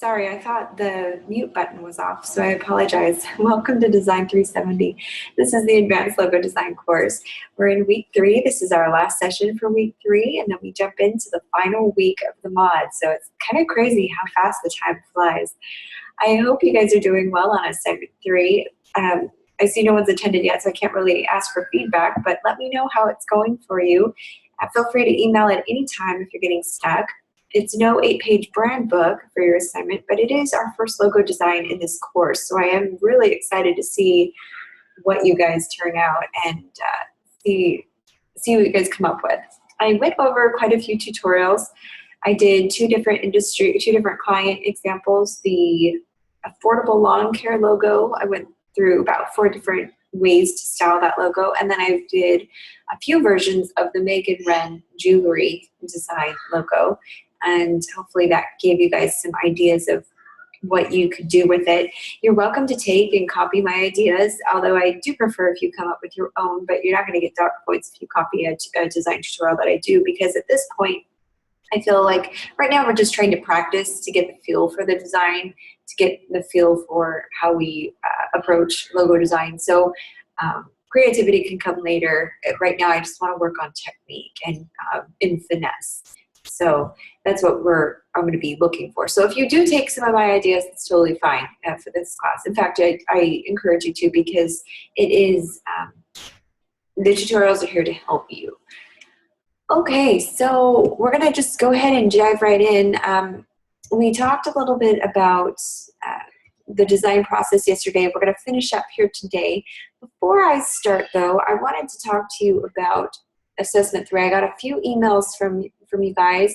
Sorry, I thought the mute button was off, so I apologize. Welcome to Design 370. This is the Advanced Logo Design course. We're in week 3. This is our last session for week 3, and then we jump into the final week of the mod. So it's kind of crazy how fast the time flies. I hope you guys are doing well on assignment 3. I see no one's attended yet, so I can't really ask for feedback, but let me know how it's going for you. Feel free to email at any time if you're getting stuck. It's no 8-page brand book for your assignment, but it is our first logo design in this course. So I am really excited to see what you guys turn out and see what you guys come up with. I went over quite a few tutorials. I did two different client examples. The affordable lawn care logo, I went through about 4 different ways to style that logo. And then I did a few versions of the Megan Wren jewelry design logo. And hopefully that gave you guys some ideas of what you could do with it. You're welcome to take and copy my ideas, although I do prefer if you come up with your own, but you're not going to get dark points if you copy a design tutorial that I do, because at this point, I feel like right now we're just trying to practice to get the feel for the design, to get the feel for how we approach logo design. So creativity can come later. Right now I just want to work on technique and in finesse. So that's what I'm going to be looking for. So if you do take some of my ideas, it's totally fine for this class. In fact, I encourage you to, because it is, the tutorials are here to help you. Okay, so we're going to just go ahead and dive right in. We talked a little bit about the design process yesterday. We're going to finish up here today. Before I start, though, I wanted to talk to you about Assessment 3. I got a few emails from you guys,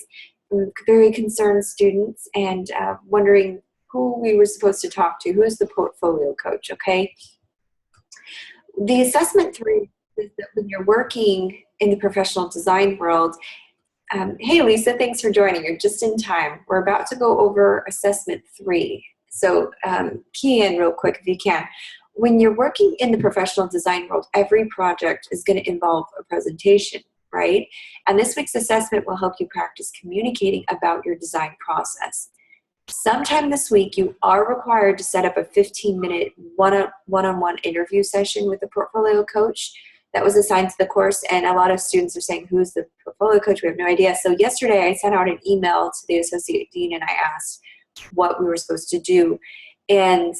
from very concerned students, and wondering who we were supposed to talk to. Who is the portfolio coach, okay? The Assessment 3 is that when you're working in the professional design world, hey Lisa, thanks for joining. You're just in time. We're about to go over Assessment 3. So key in real quick if you can. When you're working in the professional design world, every project is going to involve a presentation, right? And this week's assessment will help you practice communicating about your design process. Sometime this week, you are required to set up a 15-minute one-on-one interview session with the portfolio coach that was assigned to the course, and a lot of students are saying, who's the portfolio coach? We have no idea. So yesterday, I sent out an email to the associate dean, and I asked what we were supposed to do. And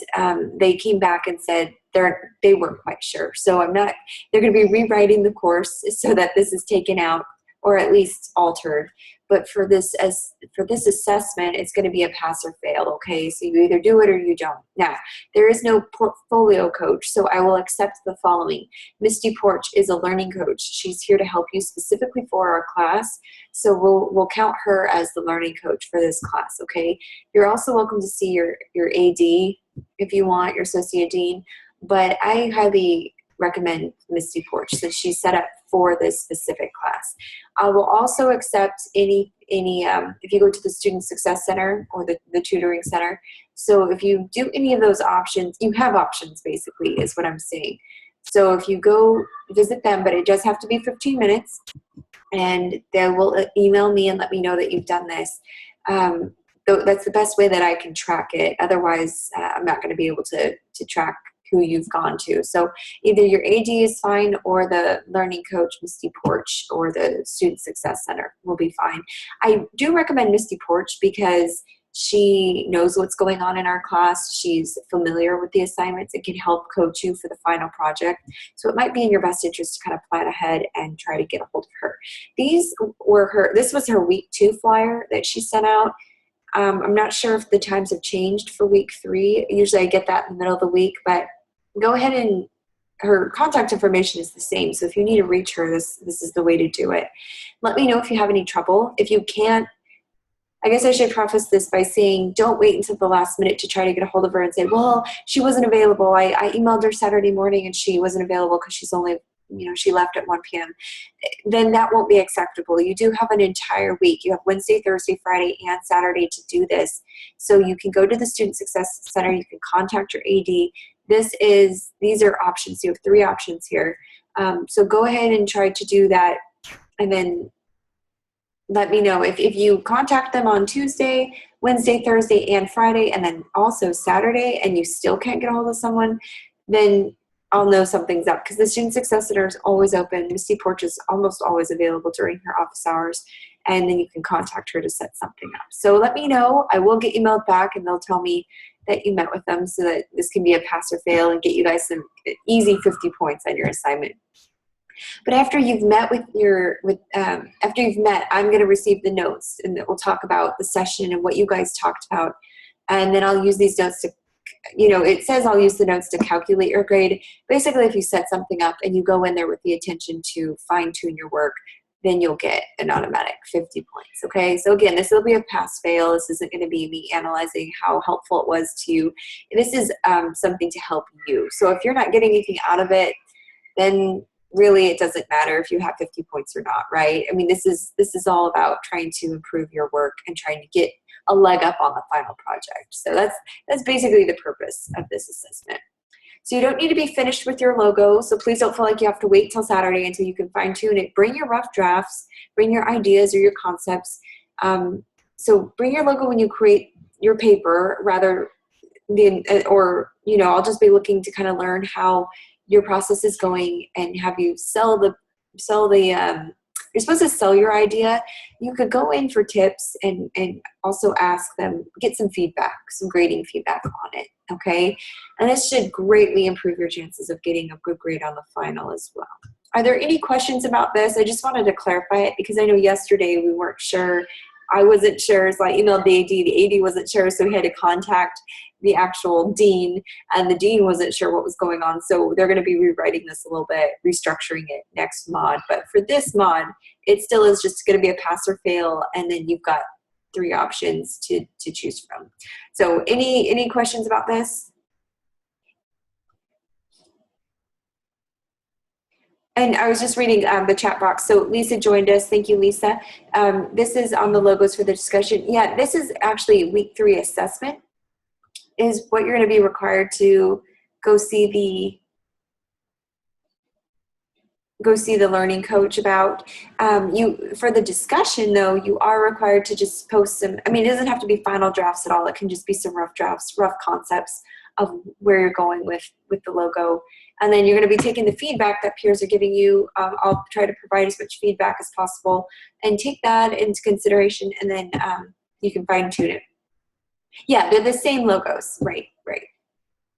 they came back and said they weren't quite sure. So they're going to be rewriting the course so that this is taken out or at least altered. But for this assessment, it's going to be a pass or fail, okay? So you either do it or you don't. Now, there is no portfolio coach, so I will accept the following. Misty Porch is a learning coach. She's here to help you specifically for our class, so we'll count her as the learning coach for this class, okay? You're also welcome to see your AD if you want, your associate dean, but I highly recommend Misty Porch since she's set up for this specific class. I will also accept any if you go to the Student Success Center or the Tutoring Center. So if you do any of those options, you have options basically is what I'm saying. So if you go visit them, but it does have to be 15 minutes, and they will email me and let me know that you've done this. That's the best way that I can track it. Otherwise, I'm not going to be able to track who you've gone to. So either your AD is fine, or the learning coach, Misty Porch, or the Student Success Center will be fine. I do recommend Misty Porch because she knows what's going on in our class. She's familiar with the assignments and can help coach you for the final project. So it might be in your best interest to kind of plan ahead and try to get a hold of her. This was her week 2 flyer that she sent out. I'm not sure if the times have changed for week 3. Usually I get that in the middle of the week, but go ahead, and her contact information is the same. So if you need to reach her, this is the way to do it. Let me know if you have any trouble. If you can't, I guess I should preface this by saying don't wait until the last minute to try to get a hold of her and say, well, she wasn't available. I emailed her Saturday morning and she wasn't available because she's only, she left at 1 p.m. Then that won't be acceptable. You do have an entire week. You have Wednesday, Thursday, Friday, and Saturday to do this. So you can go to the Student Success Center. You can contact your AD. These are options. You have 3 options here. So go ahead and try to do that, and then let me know. If you contact them on Tuesday, Wednesday, Thursday, and Friday, and then also Saturday, and you still can't get a hold of someone, then I'll know something's up, because the Student Success Center is always open. Misty Porch is almost always available during her office hours, and then you can contact her to set something up. So let me know. I will get emailed back, and they'll tell me that you met with them, so that this can be a pass or fail and get you guys some easy 50 points on your assignment. But after you've met I'm going to receive the notes, and we'll talk about the session and what you guys talked about. And then I'll use these notes to, it says I'll use the notes to calculate your grade. Basically, if you set something up and you go in there with the intention to fine tune your work, then you'll get an automatic 50 points. Okay. So again, this will be a pass fail. This isn't going to be me analyzing how helpful it was to you. This is something to help you. So if you're not getting anything out of it, then really it doesn't matter if you have 50 points or not, right? I mean, this is all about trying to improve your work and trying to get a leg up on the final project. So that's basically the purpose of this assessment. So you don't need to be finished with your logo, so please don't feel like you have to wait till Saturday until you can fine tune it. Bring your rough drafts, bring your ideas or your concepts. So bring your logo when you create your paper, rather than, I'll just be looking to kind of learn how your process is going and have you you're supposed to sell your idea. You could go in for tips and also ask them, get some feedback, some grading feedback on it, okay? And this should greatly improve your chances of getting a good grade on the final as well. Are there any questions about this? I just wanted to clarify it because I know yesterday we weren't sure. I wasn't sure, so I emailed the AD wasn't sure, so we had to contact the actual dean, and the dean wasn't sure what was going on, so they're going to be rewriting this a little bit, restructuring it next mod. But for this mod, it still is just going to be a pass or fail, and then you've got 3 options to choose from. So any questions about this? And I was just reading the chat box. So Lisa joined us. Thank you, Lisa. This is on the logos for the discussion. Yeah, this is actually week 3 assessment is what you're going to be required to go see the learning coach about. For the discussion though, you are required to just post some, it doesn't have to be final drafts at all. It can just be some rough drafts, rough concepts of where you're going with the logo. And then you're going to be taking the feedback that peers are giving you. I'll try to provide as much feedback as possible and take that into consideration, and then you can fine tune it. Yeah, they're the same logos, right.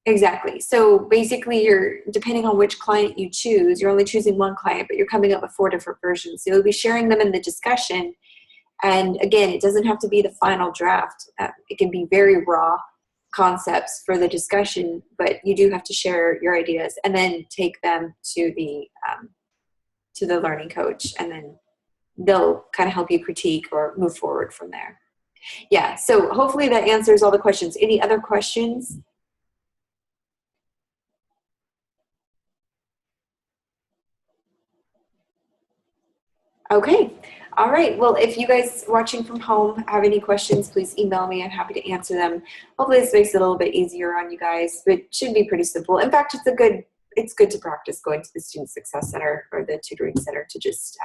Exactly. So basically depending on which client you choose, you're only choosing one client, but you're coming up with 4 different versions. So you'll be sharing them in the discussion. And again, it doesn't have to be the final draft. It can be very raw concepts for the discussion, but you do have to share your ideas and then take them to the learning coach, and then they'll kind of help you critique or move forward from there. Yeah, so hopefully that answers all the questions. Any other questions? Okay. All right. Well, if you guys watching from home have any questions, please email me. I'm happy to answer them. Hopefully this makes it a little bit easier on you guys, but it should be pretty simple. In fact, it's good to practice going to the Student Success Center or the Tutoring Center to just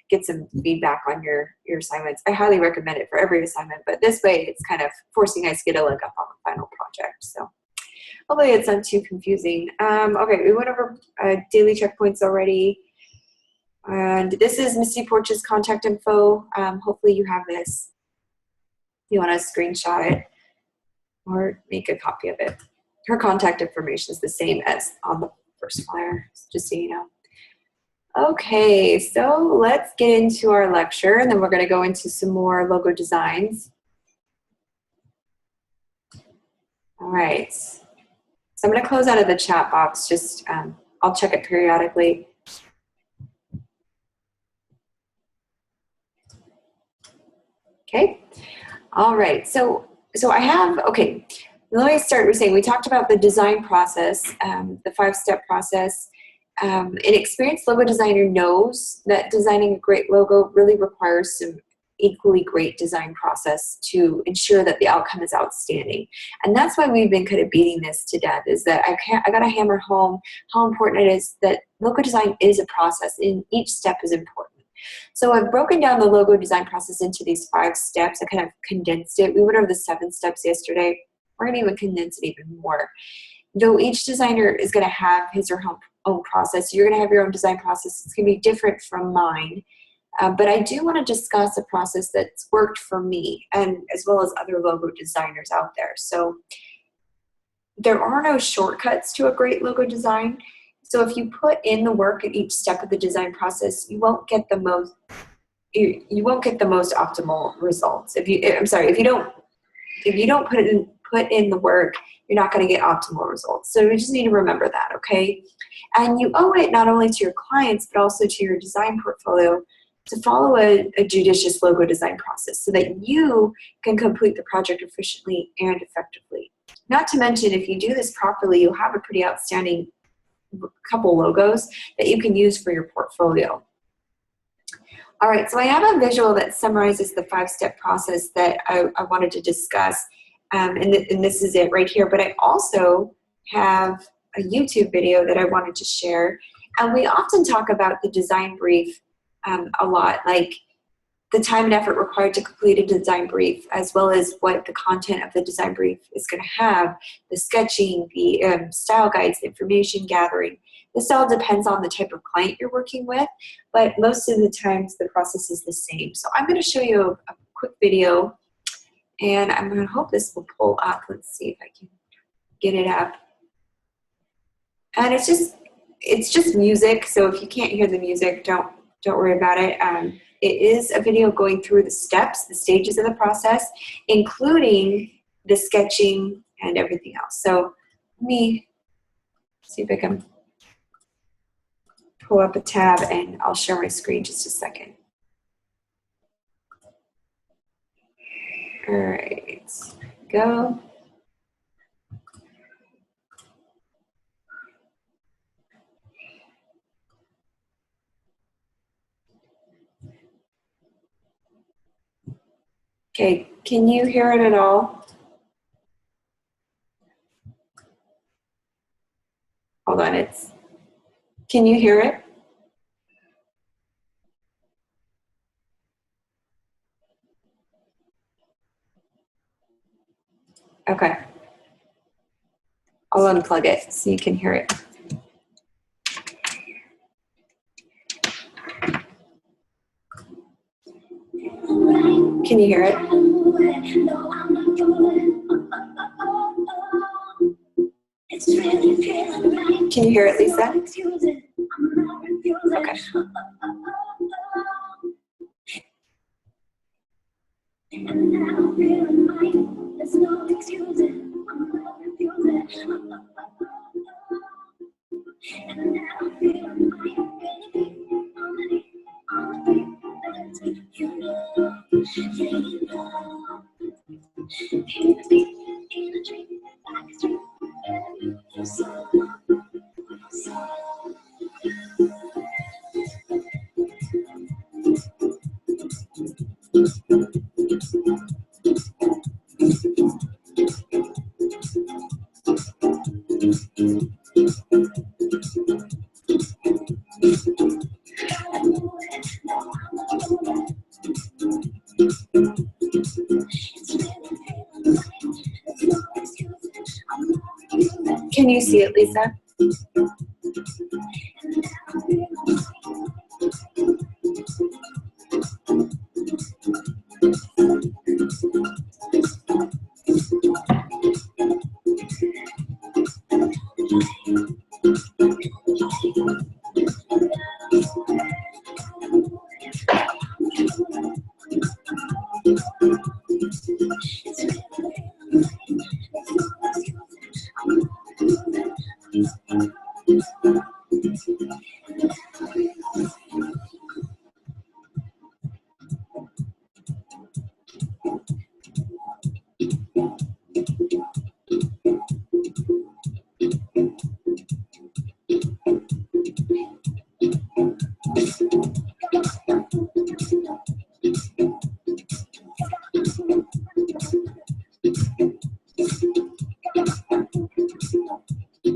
get some feedback on your assignments. I highly recommend it for every assignment, but this way it's kind of forcing us to get a leg up on the final project. So hopefully it's not too confusing. Okay, we went over daily checkpoints already. And this is Misty Porch's contact info. Hopefully you have this. If you want to screenshot it or make a copy of it. Her contact information is the same as on the first flyer, just so you know. Okay, so let's get into our lecture, and then we're going to go into some more logo designs. All right. So I'm going to close out of the chat box. Just I'll check it periodically. Okay. All right. So I have, okay, let me start with saying we talked about the design process, the 5-step process. An experienced logo designer knows that designing a great logo really requires some equally great design process to ensure that the outcome is outstanding. And that's why we've been kind of beating this to death, is that I got to hammer home how important it is that logo design is a process and each step is important. So I've broken down the logo design process into these 5 steps. I kind of condensed it. We went over the 7 steps yesterday. We're going to even condense it even more. Though each designer is going to have his or her own process, you're going to have your own design process. It's going to be different from mine. But I do want to discuss a process that's worked for me, and as well as other logo designers out there. So there are no shortcuts to a great logo design. So if you put in the work at each step of the design process, you won't get the most optimal results. If you don't put in the work, you're not going to get optimal results. So we just need to remember that, okay? And you owe it not only to your clients, but also to your design portfolio to follow a judicious logo design process so that you can complete the project efficiently and effectively. Not to mention, if you do this properly, you'll have a pretty outstanding couple logos that you can use for your portfolio. All right, so I have a visual that summarizes the 5-step process that I wanted to discuss, and this is it right here. But I also have a YouTube video that I wanted to share, and we often talk about the design brief a lot, like the time and effort required to complete a design brief, as well as what the content of the design brief is going to have, the sketching, the style guides, the information gathering. This all depends on the type of client you're working with, but most of the times the process is the same. So I'm going to show you a quick video, and I'm going to hope this will pull up. Let's see if I can get it up. And it's just music, so if you can't hear the music, don't worry about it. It is a video going through the steps, the stages of the process, including the sketching and everything else. So let me see if I can pull up a tab, and I'll share my screen just a second. All right, go. Okay, can you hear it at all? Hold on, can you hear it? Okay. I'll unplug it so you can hear it. Can you hear it? Can you hear it, Lisa? Okay. Can you see it, Lisa?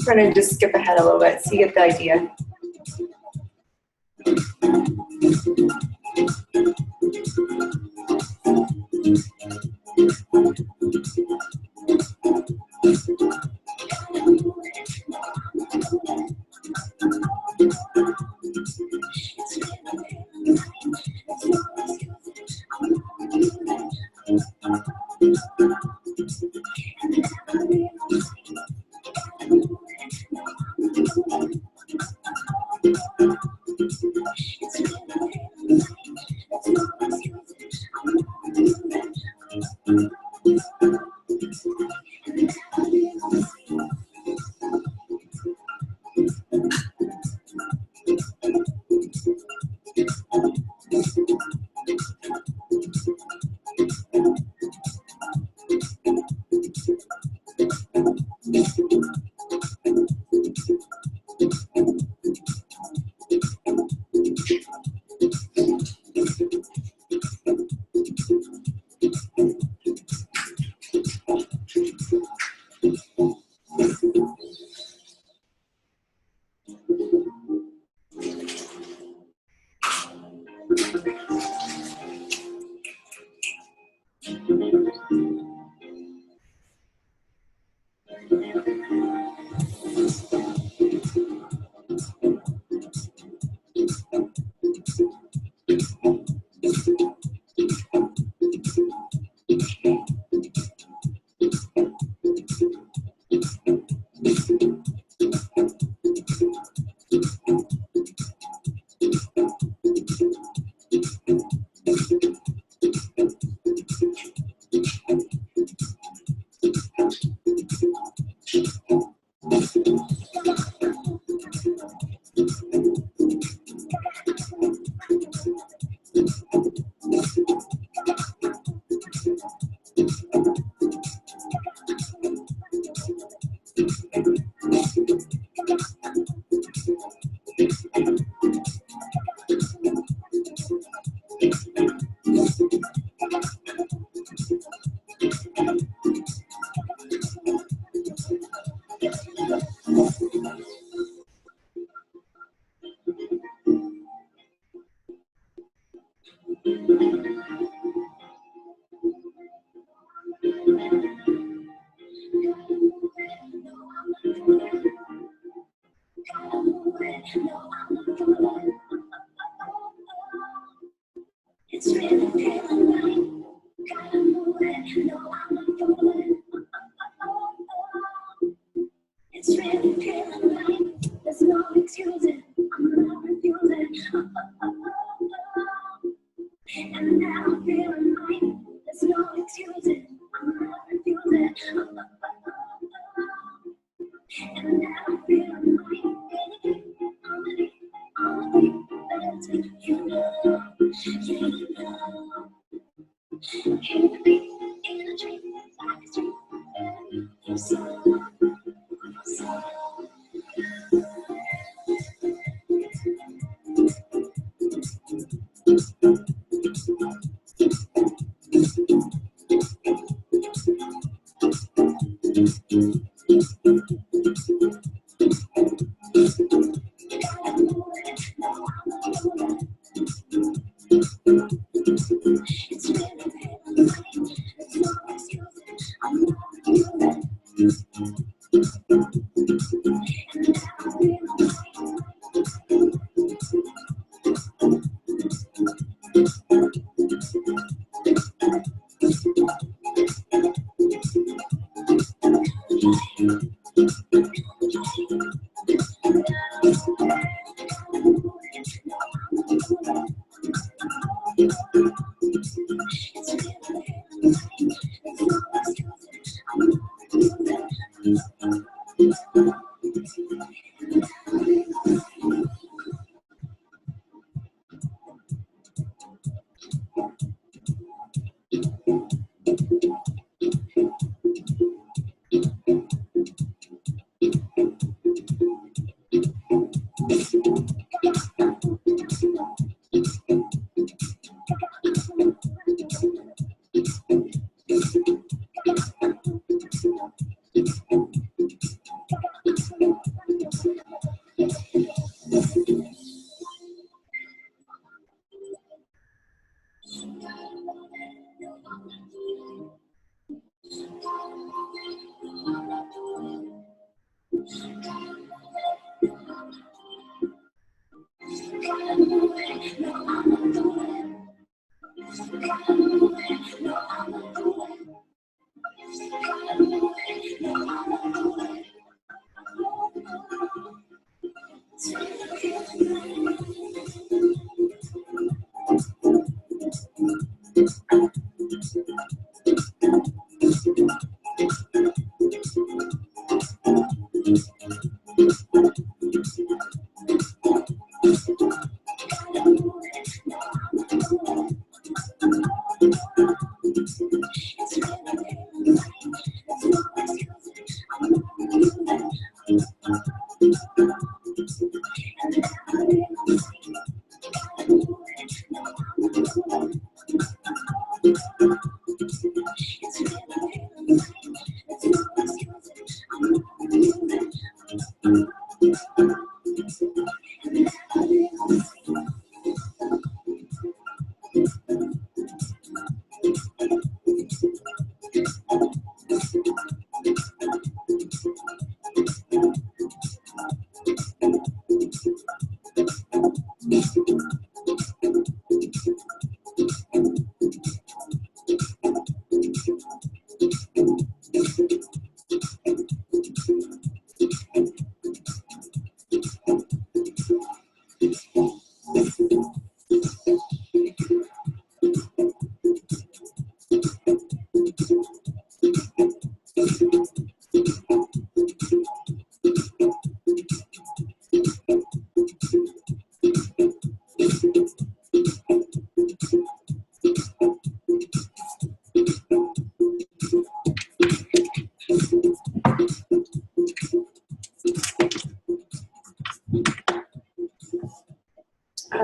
We're going to just skip ahead a little bit so you get the idea.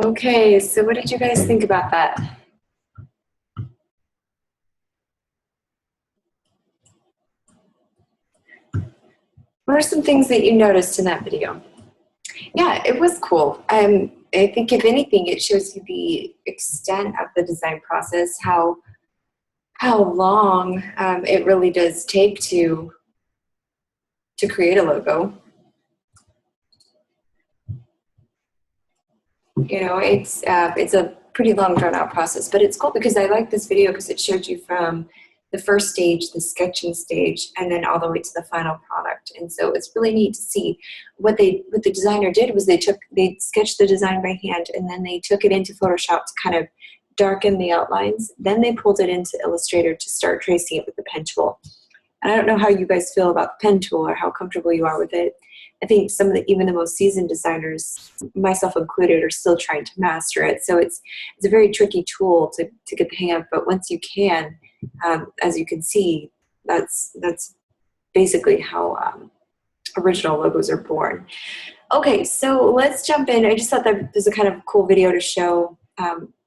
Okay, so what did you guys think about that? What are some things that you noticed in that video? Yeah, it was cool. I think if anything, it shows you the extent of the design process, how long it really does take to create a logo. You know, it's a pretty long drawn out process, but it's cool because I like this video because it showed you from the first stage, the sketching stage, and then all the way to the final product. And so it's really neat to see what the designer did was they sketched the design by hand, and then they took it into Photoshop to kind of darken the outlines. Then they pulled it into Illustrator to start tracing it with the pen tool. And I don't know how you guys feel about the pen tool or how comfortable you are with it. I think some of even the most seasoned designers, myself included, are still trying to master it. So it's a very tricky tool to get the hang of, but once you can, as you can see, that's basically how original logos are born. Okay, so let's jump in. I just thought that this is a kind of cool video to show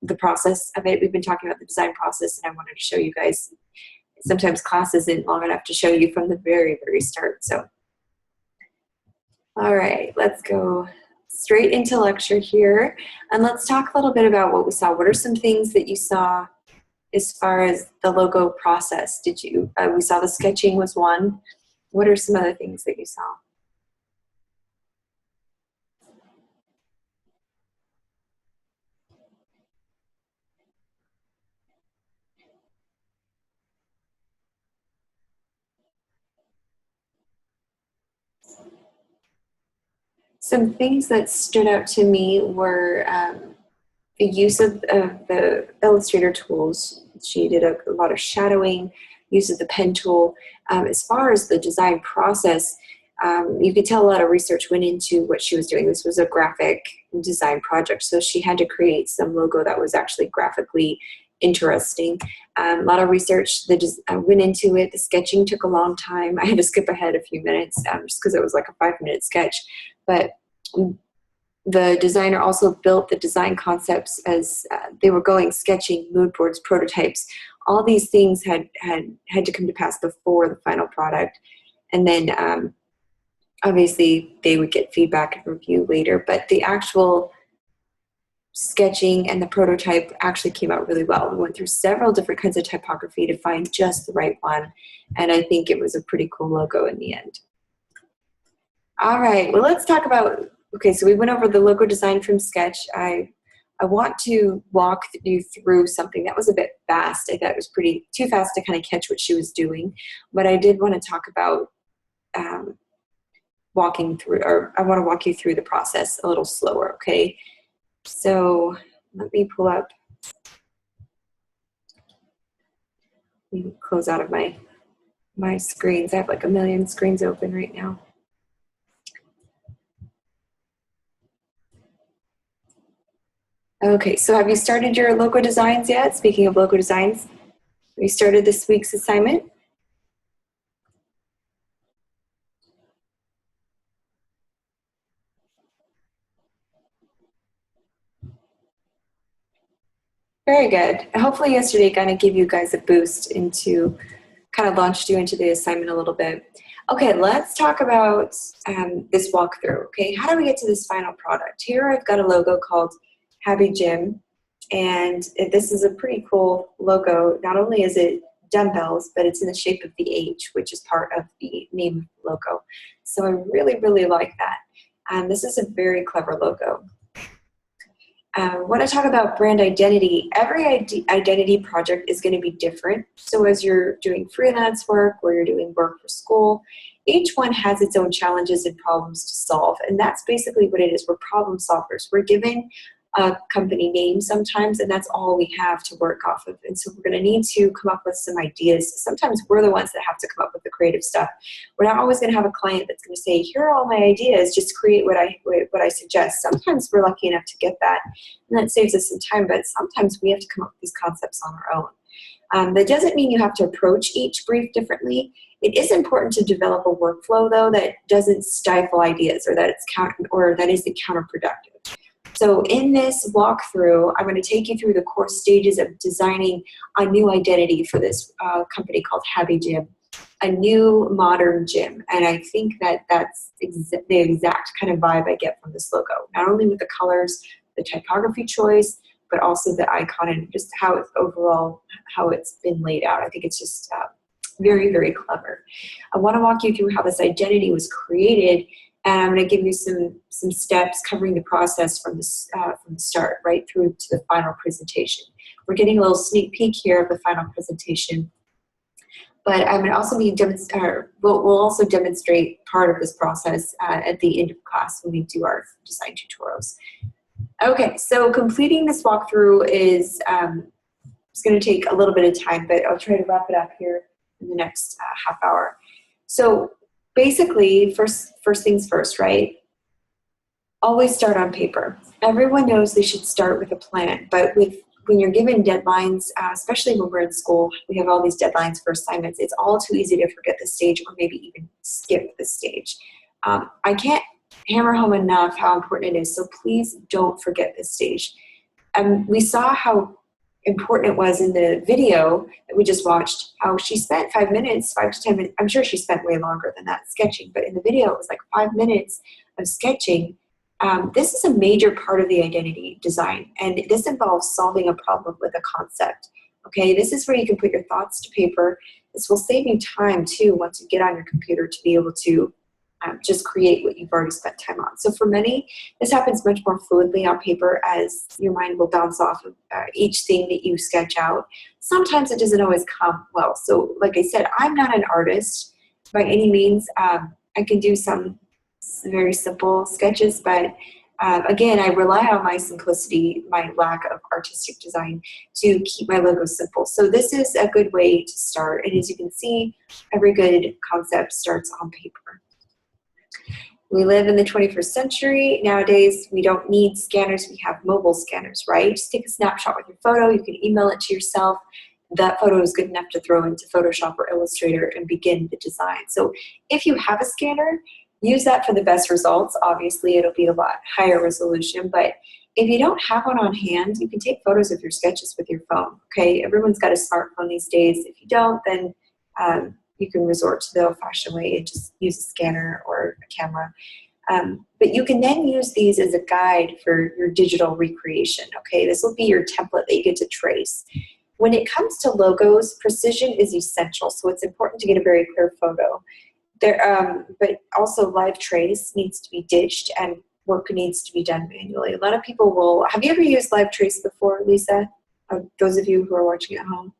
the process of it. We've been talking about the design process, and I wanted to show you guys. Sometimes class isn't long enough to show you from the very, very start. So, all right, let's go straight into lecture here. And let's talk a little bit about what we saw. What are some things that you saw as far as the logo process? We saw the sketching was one. What are some other things that you saw? Some things that stood out to me were the use of the Illustrator tools. She did a lot of shadowing, use of the pen tool. As far as the design process, you could tell a lot of research went into what she was doing. This was a graphic design project, so she had to create some logo that was actually graphically interesting. A lot of research that went into it. The sketching took a long time. I had to skip ahead a few minutes just because it was like a 5-minute sketch. But the designer also built the design concepts as they were going, sketching, mood boards, prototypes. All these things had to come to pass before the final product. And then obviously they would get feedback and review later. But the actual sketching and the prototype actually came out really well. We went through several different kinds of typography to find just the right one. And I think it was a pretty cool logo in the end. All right, well, let's talk about, okay, so we went over the logo design from Sketch. I I want to walk you through something that was a bit fast. I thought it was pretty too fast to kind of catch what she was doing, but I did want to talk about walking through, or I want to walk you through the process a little slower, okay? So let me pull up, let me close out of my screens. I have like a million screens open right now. Okay, so have you started your logo designs yet? Speaking of logo designs, have you started this week's assignment? Very good. Hopefully yesterday kind of gave you guys a boost into, kind of launched you into the assignment a little bit. Okay, let's talk about this walkthrough, okay? How do we get to this final product? Here I've got a logo called Happy Gym, and this is a pretty cool logo. Not only is it dumbbells, but it's in the shape of the H, which is part of the name logo. So I really, really like that. This is a very clever logo. When I talk about brand identity, every identity project is going to be different. So as you're doing freelance work or you're doing work for school, each one has its own challenges and problems to solve. And that's basically what it is. We're problem solvers. We're given a company name sometimes, and that's all we have to work off of. And so we're going to need to come up with some ideas. Sometimes we're the ones that have to come up with the creative stuff. We're not always going to have a client that's going to say, here are all my ideas, just create what I suggest. Sometimes we're lucky enough to get that, and that saves us some time, but sometimes we have to come up with these concepts on our own. That doesn't mean you have to approach each brief differently. It is important to develop a workflow, though, that doesn't stifle ideas or that isn't counterproductive. So in this walkthrough, I'm going to take you through the core stages of designing a new identity for this company called Happy Gym, a new modern gym. And I think that that's the exact kind of vibe I get from this logo, not only with the colors, the typography choice, but also the icon and just how it's overall, how it's been laid out. I think it's just very, very clever. I want to walk you through how this identity was created, and I'm going to give you some steps covering the process from the start right through to the final presentation. We're getting a little sneak peek here of the final presentation, but I'm going to also we'll also demonstrate part of this process at the end of class when we do our design tutorials. Okay, so completing this walkthrough is it's going to take a little bit of time, but I'll try to wrap it up here in the next half hour. So basically, first things first, right? Always start on paper. Everyone knows they should start with a plan, but when you're given deadlines, especially when we're in school, we have all these deadlines for assignments. It's all too easy to forget the stage or maybe even skip the stage. I can't hammer home enough how important it is, so please don't forget this stage. We saw how important it was in the video that we just watched, how she spent 5 minutes, 5 to 10 minutes. I'm sure she spent way longer than that sketching, but in the video it was like 5 minutes of sketching. This is a major part of the identity design, and this involves solving a problem with a concept. Okay, this is where you can put your thoughts to paper. This will save you time too once you get on your computer to be able to just create what you've already spent time on. So for many, this happens much more fluidly on paper as your mind will bounce off of each thing that you sketch out. Sometimes it doesn't always come well. So like I said, I'm not an artist by any means. I can do some very simple sketches, but again, I rely on my simplicity, my lack of artistic design to keep my logos simple. So this is a good way to start. And as you can see, every good concept starts on paper. We live in the 21st century. Nowadays, we don't need scanners. We have mobile scanners, right? Just take a snapshot with your photo. You can email it to yourself. That photo is good enough to throw into Photoshop or Illustrator and begin the design. So if you have a scanner, use that for the best results. Obviously, it'll be a lot higher resolution, but if you don't have one on hand, you can take photos of your sketches with your phone, okay? Everyone's got a smartphone these days. If you don't, then you can resort to the old-fashioned way and just use a scanner or a camera. But you can then use these as a guide for your digital recreation, okay? This will be your template that you get to trace. When it comes to logos, precision is essential, so it's important to get a very clear photo. But also live trace needs to be ditched, and work needs to be done manually. A lot of people will, have you ever used LiveTrace before, Lisa? Those of you who are watching at home?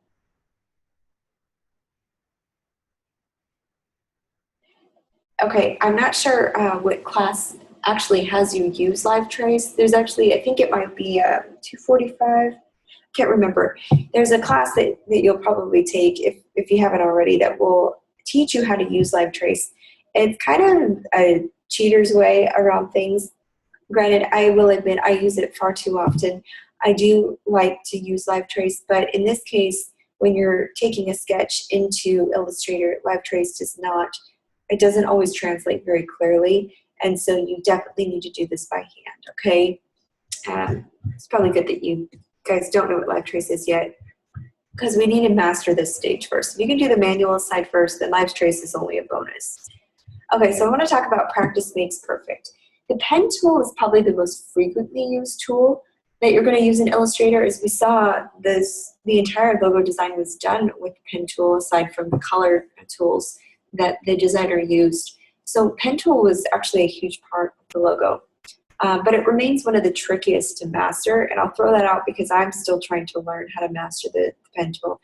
Okay, I'm not sure what class actually has you use LiveTrace. There's actually, I think it might be 245. Can't remember. There's a class that you'll probably take if you haven't already that will teach you how to use LiveTrace. It's kind of a cheater's way around things. Granted, I will admit I use it far too often. I do like to use LiveTrace, but in this case, when you're taking a sketch into Illustrator, LiveTrace it doesn't always translate very clearly, and so you definitely need to do this by hand, okay? It's probably good that you guys don't know what LiveTrace is yet, because we need to master this stage first. If you can do the manual side first, then LiveTrace is only a bonus. Okay, so I want to talk about practice makes perfect. The pen tool is probably the most frequently used tool that you're going to use in Illustrator. As we saw, the entire logo design was done with the pen tool, aside from the color tools that the designer used. So pen tool was actually a huge part of the logo. But it remains one of the trickiest to master, and I'll throw that out because I'm still trying to learn how to master the pen tool.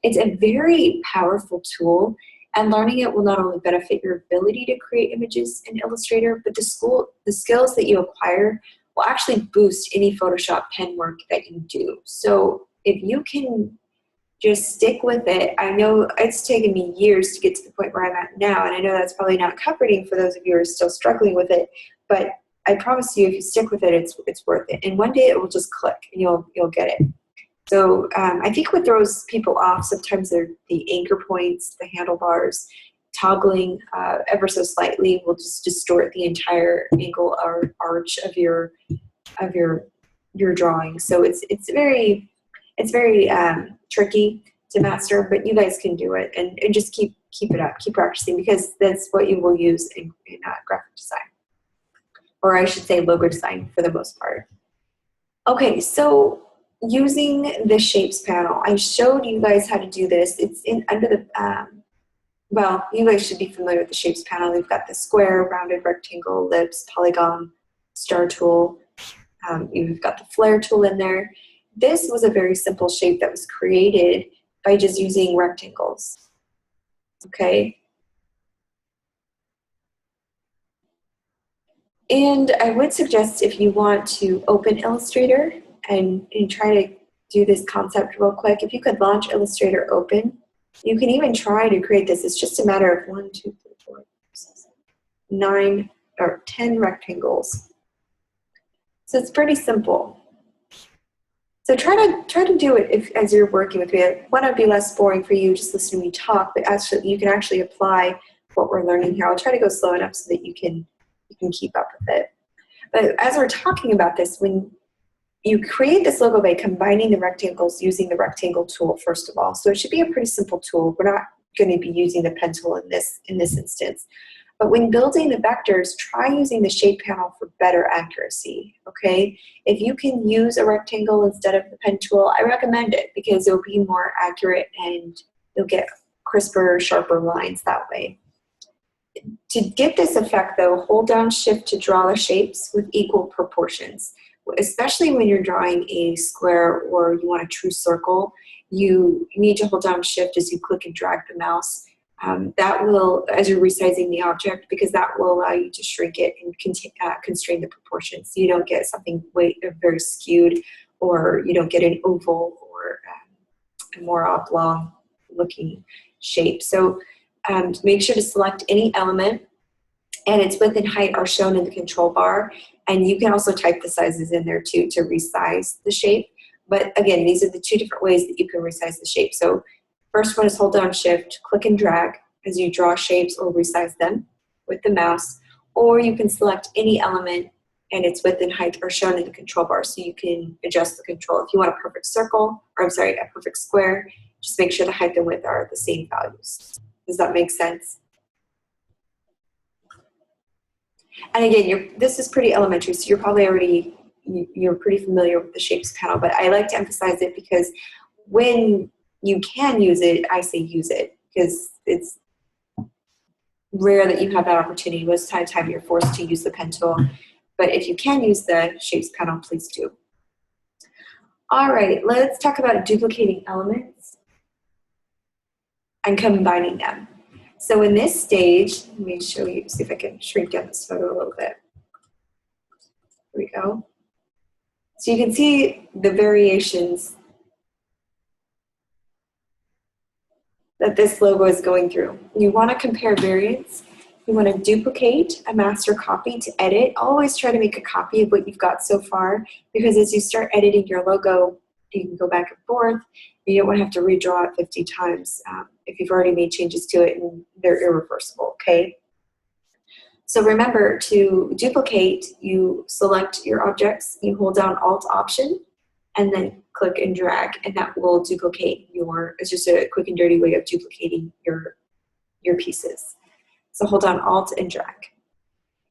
It's a very powerful tool, and learning it will not only benefit your ability to create images in Illustrator, but the skills that you acquire will actually boost any Photoshop pen work that you do. So if you can just stick with it. I know it's taken me years to get to the point where I'm at now, and I know that's probably not comforting for those of you who are still struggling with it, but I promise you, if you stick with it, it's worth it. And one day it will just click, and you'll get it. So I think what throws people off sometimes are the anchor points, the handlebars. Toggling ever so slightly will just distort the entire angle or arch of your drawing. So it's very tricky to master, but you guys can do it, and just keep it up, keep practicing, because that's what you will use in graphic design, or I should say logo design for the most part. Okay, so using the shapes panel, I showed you guys how to do this. It's under the, well, you guys should be familiar with the shapes panel. We've got the square, rounded, rectangle, ellipse, polygon, star tool. You've got the flare tool in there. This was a very simple shape that was created by just using rectangles, okay? And I would suggest, if you want to open Illustrator and try to do this concept real quick, if you could launch Illustrator open, you can even try to create this. It's just a matter of 1, 2, 3, 4, 5, 6, 9 or 10 rectangles. So it's pretty simple. So try to do it as you're working with me. I want to be less boring for you just listening to me talk, but actually you can actually apply what we're learning here. I'll try to go slow enough so that you can keep up with it. But as we're talking about this, when you create this logo by combining the rectangles using the rectangle tool, first of all, so it should be a pretty simple tool. We're not going to be using the pen tool in this instance. But when building the vectors, try using the shape panel for better accuracy, okay? If you can use a rectangle instead of the pen tool, I recommend it, because it'll be more accurate and you'll get crisper, sharper lines that way. To get this effect though, hold down Shift to draw the shapes with equal proportions. Especially when you're drawing a square or you want a true circle, you need to hold down Shift as you click and drag the mouse. That will, as you're resizing the object, because that will allow you to shrink it and constrain the proportions, so you don't get something very skewed, or you don't get an oval or a more oblong looking shape. So make sure to select any element, and its width and height are shown in the control bar, and you can also type the sizes in there too to resize the shape. But again, these are the two different ways that you can resize the shape. So first one is hold down Shift, click and drag as you draw shapes or resize them with the mouse, or you can select any element and its width and height are shown in the control bar, so you can adjust the control. If you want a perfect circle, or I'm sorry, a perfect square, just make sure the height and width are the same values. Does that make sense? And again, this is pretty elementary, so you're probably you're pretty familiar with the shapes panel, but I like to emphasize it because when you can use it, I say use it, because it's rare that you have that opportunity. Most times you're forced to use the pen tool. But if you can use the Shapes panel, please do. All right, let's talk about duplicating elements and combining them. So in this stage, let me show you, see if I can shrink down this photo a little bit. Here we go. So you can see the variations that this logo is going through. You want to compare variants. You want to duplicate a master copy to edit. Always try to make a copy of what you've got so far, because as you start editing your logo, you can go back and forth. You don't want to have to redraw it 50 times if you've already made changes to it and they're irreversible, okay? So remember, to duplicate, you select your objects, you hold down Alt-Option, and then click and drag, and that will duplicate your, it's just a quick and dirty way of duplicating your pieces. So hold down Alt and drag.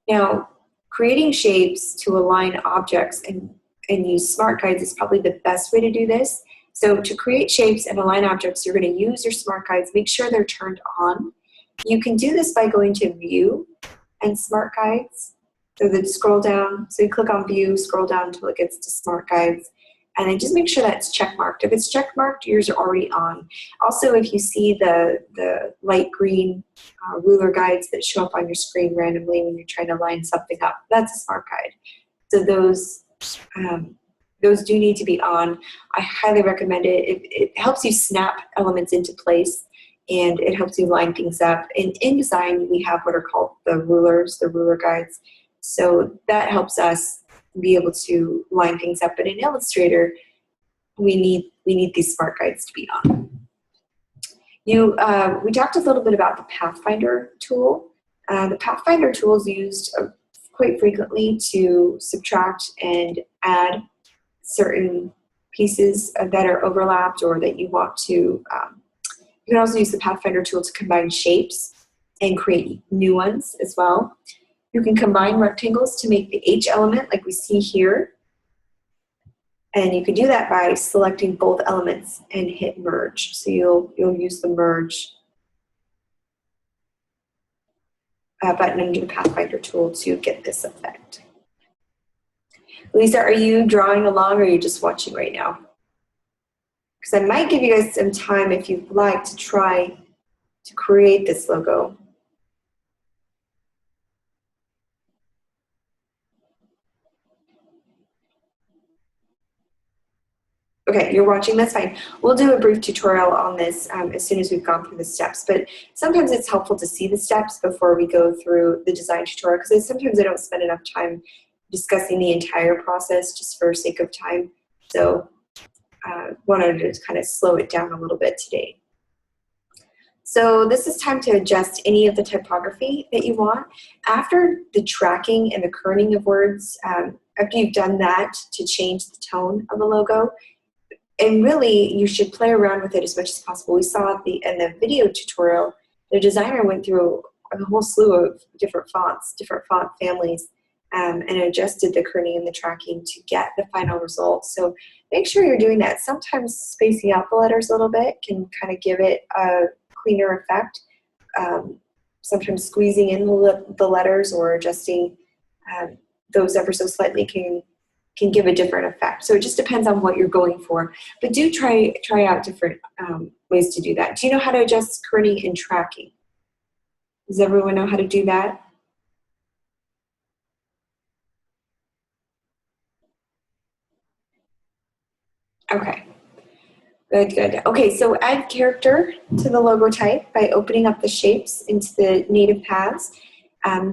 Now, creating shapes to align objects and use Smart Guides is probably the best way to do this. So to create shapes and align objects, you're going to use your Smart Guides. Make sure they're turned on. You can do this by going to View and Smart Guides. So then scroll down. So you click on View, scroll down until it gets to Smart Guides, and then just make sure that's check marked. If it's check marked, yours are already on. Also, if you see the light green ruler guides that show up on your screen randomly when you're trying to line something up, that's a Smart Guide. So those do need to be on. I highly recommend it. It helps you snap elements into place, and it helps you line things up. In InDesign, we have what are called the rulers, the ruler guides. So that helps us be able to line things up. But in Illustrator, we need these Smart Guides to be on. We talked a little bit about the Pathfinder tool. The Pathfinder tool is used quite frequently to subtract and add certain pieces that are overlapped or that you want to. You can also use the Pathfinder tool to combine shapes and create new ones as well. You can combine rectangles to make the H element like we see here. And you can do that by selecting both elements and hit merge. So you'll use the merge button under the Pathfinder tool to get this effect. Lisa, are you drawing along or are you just watching right now? Because I might give you guys some time if you'd like to try to create this logo. Okay, you're watching, that's fine. We'll do a brief tutorial on this as soon as we've gone through the steps, but sometimes it's helpful to see the steps before we go through the design tutorial, because sometimes I don't spend enough time discussing the entire process just for sake of time. So wanted to kind of slow it down a little bit today. So this is time to adjust any of the typography that you want. After the tracking and the kerning of words, after you've done that to change the tone of a logo, and really, you should play around with it as much as possible. We saw in the video tutorial, the designer went through a whole slew of different fonts, different font families, and adjusted the kerning and the tracking to get the final result. So make sure you're doing that. Sometimes spacing out the letters a little bit can kind of give it a cleaner effect. Sometimes squeezing in the letters or adjusting those ever so slightly can give a different effect. So it just depends on what you're going for. But do try out different ways to do that. Do you know how to adjust kerning and tracking? Does everyone know how to do that? Okay. Good, good. Okay, so add character to the logo type by opening up the shapes into the native paths.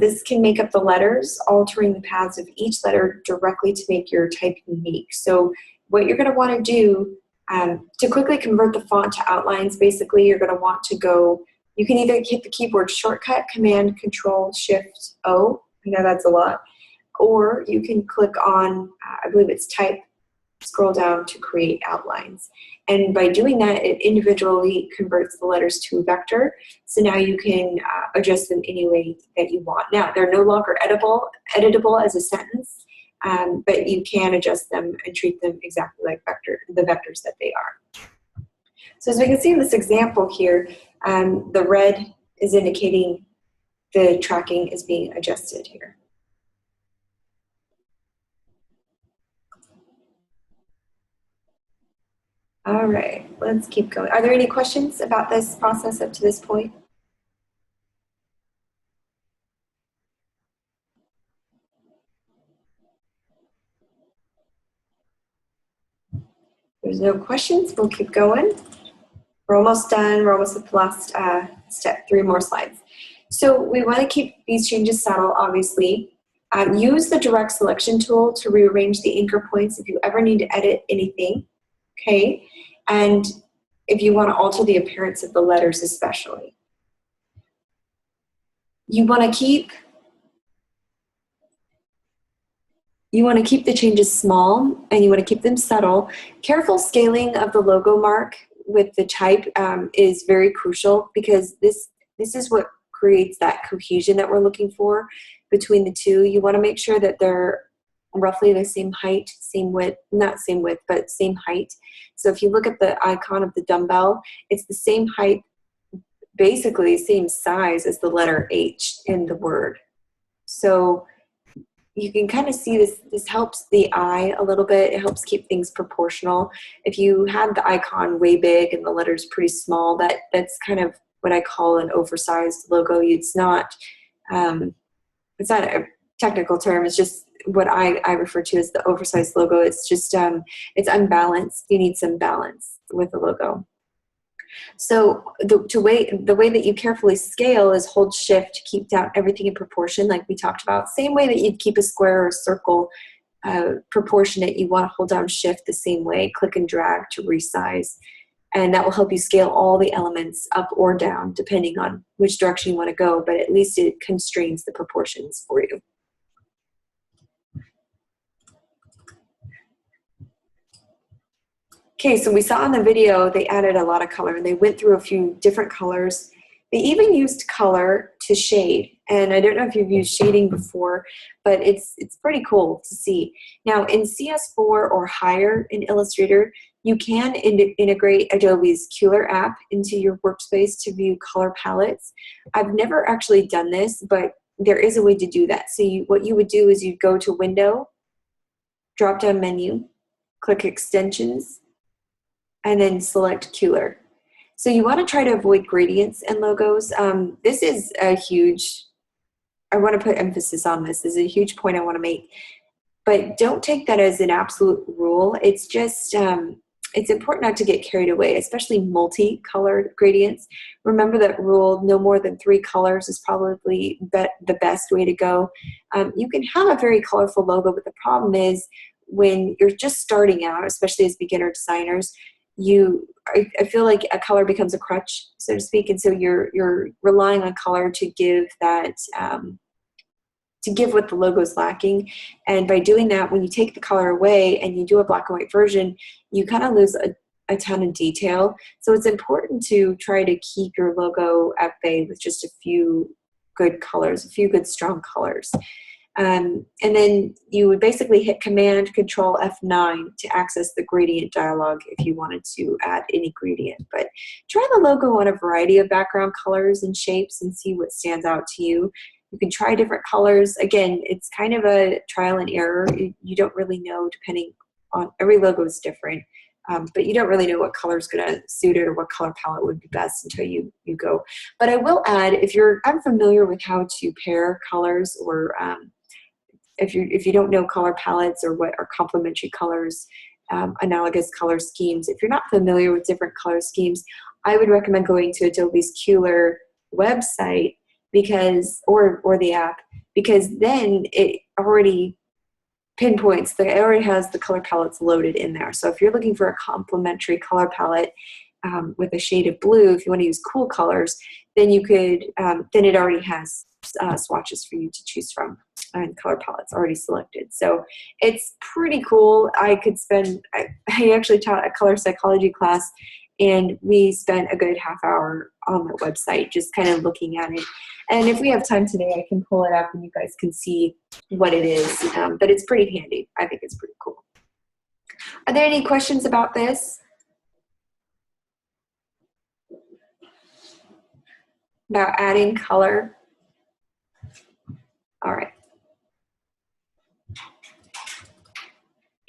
This can make up the letters, altering the paths of each letter directly to make your type unique. So what you're going to want to do to quickly convert the font to outlines, basically you're going to want to go, you can either hit the keyboard shortcut, Command, Control, Shift, O, I know that's a lot, or you can click on, I believe it's Type, scroll down to create outlines. And by doing that, it individually converts the letters to a vector. So now you can adjust them any way that you want. Now, they're no longer editable as a sentence, but you can adjust them and treat them exactly like the vectors that they are. So as we can see in this example here, the red is indicating the tracking is being adjusted here. All right, let's keep going. Are there any questions about this process up to this point? There's no questions. We'll keep going. We're almost done. We're almost at the last step, 3 more slides. So we want to keep these changes subtle, obviously. Use the direct selection tool to rearrange the anchor points if you ever need to edit anything, okay? And if you want to alter the appearance of the letters especially. You want to keep the changes small, and you want to keep them subtle. Careful scaling of the logo mark with the type is very crucial, because this is what creates that cohesion that we're looking for between the two. You want to make sure that they're roughly the same height, same width, not same width, but same height. So if you look at the icon of the dumbbell, it's the same height, basically same size as the letter H in the word. So you can kind of see this helps the eye a little bit. It helps keep things proportional. If you had the icon way big and the letters pretty small, that's kind of what I call an oversized logo. It's not a technical term. It's just what I refer to as the oversized logo. It's just it's unbalanced. You need some balance with the logo. So the way that you carefully scale is hold shift to keep down everything in proportion, like we talked about. Same way that you'd keep a square or a circle proportionate, you want to hold down shift the same way, click and drag to resize. And that will help you scale all the elements up or down depending on which direction you want to go, but at least it constrains the proportions for you. Okay, so we saw in the video they added a lot of color, and they went through a few different colors. They even used color to shade, and I don't know if you've used shading before, but it's pretty cool to see. Now in CS4 or higher in Illustrator, you can integrate Adobe's Kuler app into your workspace to view color palettes. I've never actually done this, but there is a way to do that. So what you would do is you'd go to Window, drop-down menu, click Extensions, and then select Kuler. So you want to try to avoid gradients and logos. This is a huge, I want to put emphasis on this. This is a huge point I want to make. But don't take that as an absolute rule. It's just, it's important not to get carried away, especially multicolored gradients. Remember that rule, no more than 3 colors is probably the best way to go. You can have a very colorful logo, but the problem is when you're just starting out, especially as beginner designers, I feel like a color becomes a crutch, so to speak, and so you're relying on color to give that to give what the logo is lacking. And by doing that, when you take the color away and you do a black and white version, you kind of lose a ton of detail. So it's important to try to keep your logo at bay with just a few good colors, a few good strong colors. And then you would basically hit Command Control F9 to access the gradient dialog if you wanted to add any gradient. But try the logo on a variety of background colors and shapes and see what stands out to you. You can try different colors. Again, it's kind of a trial and error. You don't really know, depending on, every logo is different. But you don't really know what color is going to suit it or what color palette would be best until you go. But I will add, if you're unfamiliar with how to pair colors, or if you don't know color palettes or what are complementary colors, analogous color schemes, if you're not familiar with different color schemes, I would recommend going to Adobe's Kuler website, because or the app, because then it already pinpoints, it already has the color palettes loaded in there. So if you're looking for a complementary color palette with a shade of blue, if you want to use cool colors, then you could, then it already has swatches for you to choose from and color palettes already selected. So it's pretty cool. I actually taught a color psychology class, and we spent a good half hour on the website just kind of looking at it. And if we have time today, I can pull it up and you guys can see what it is. But it's pretty handy. I think it's pretty cool. Are there any questions about this? About adding color? All right.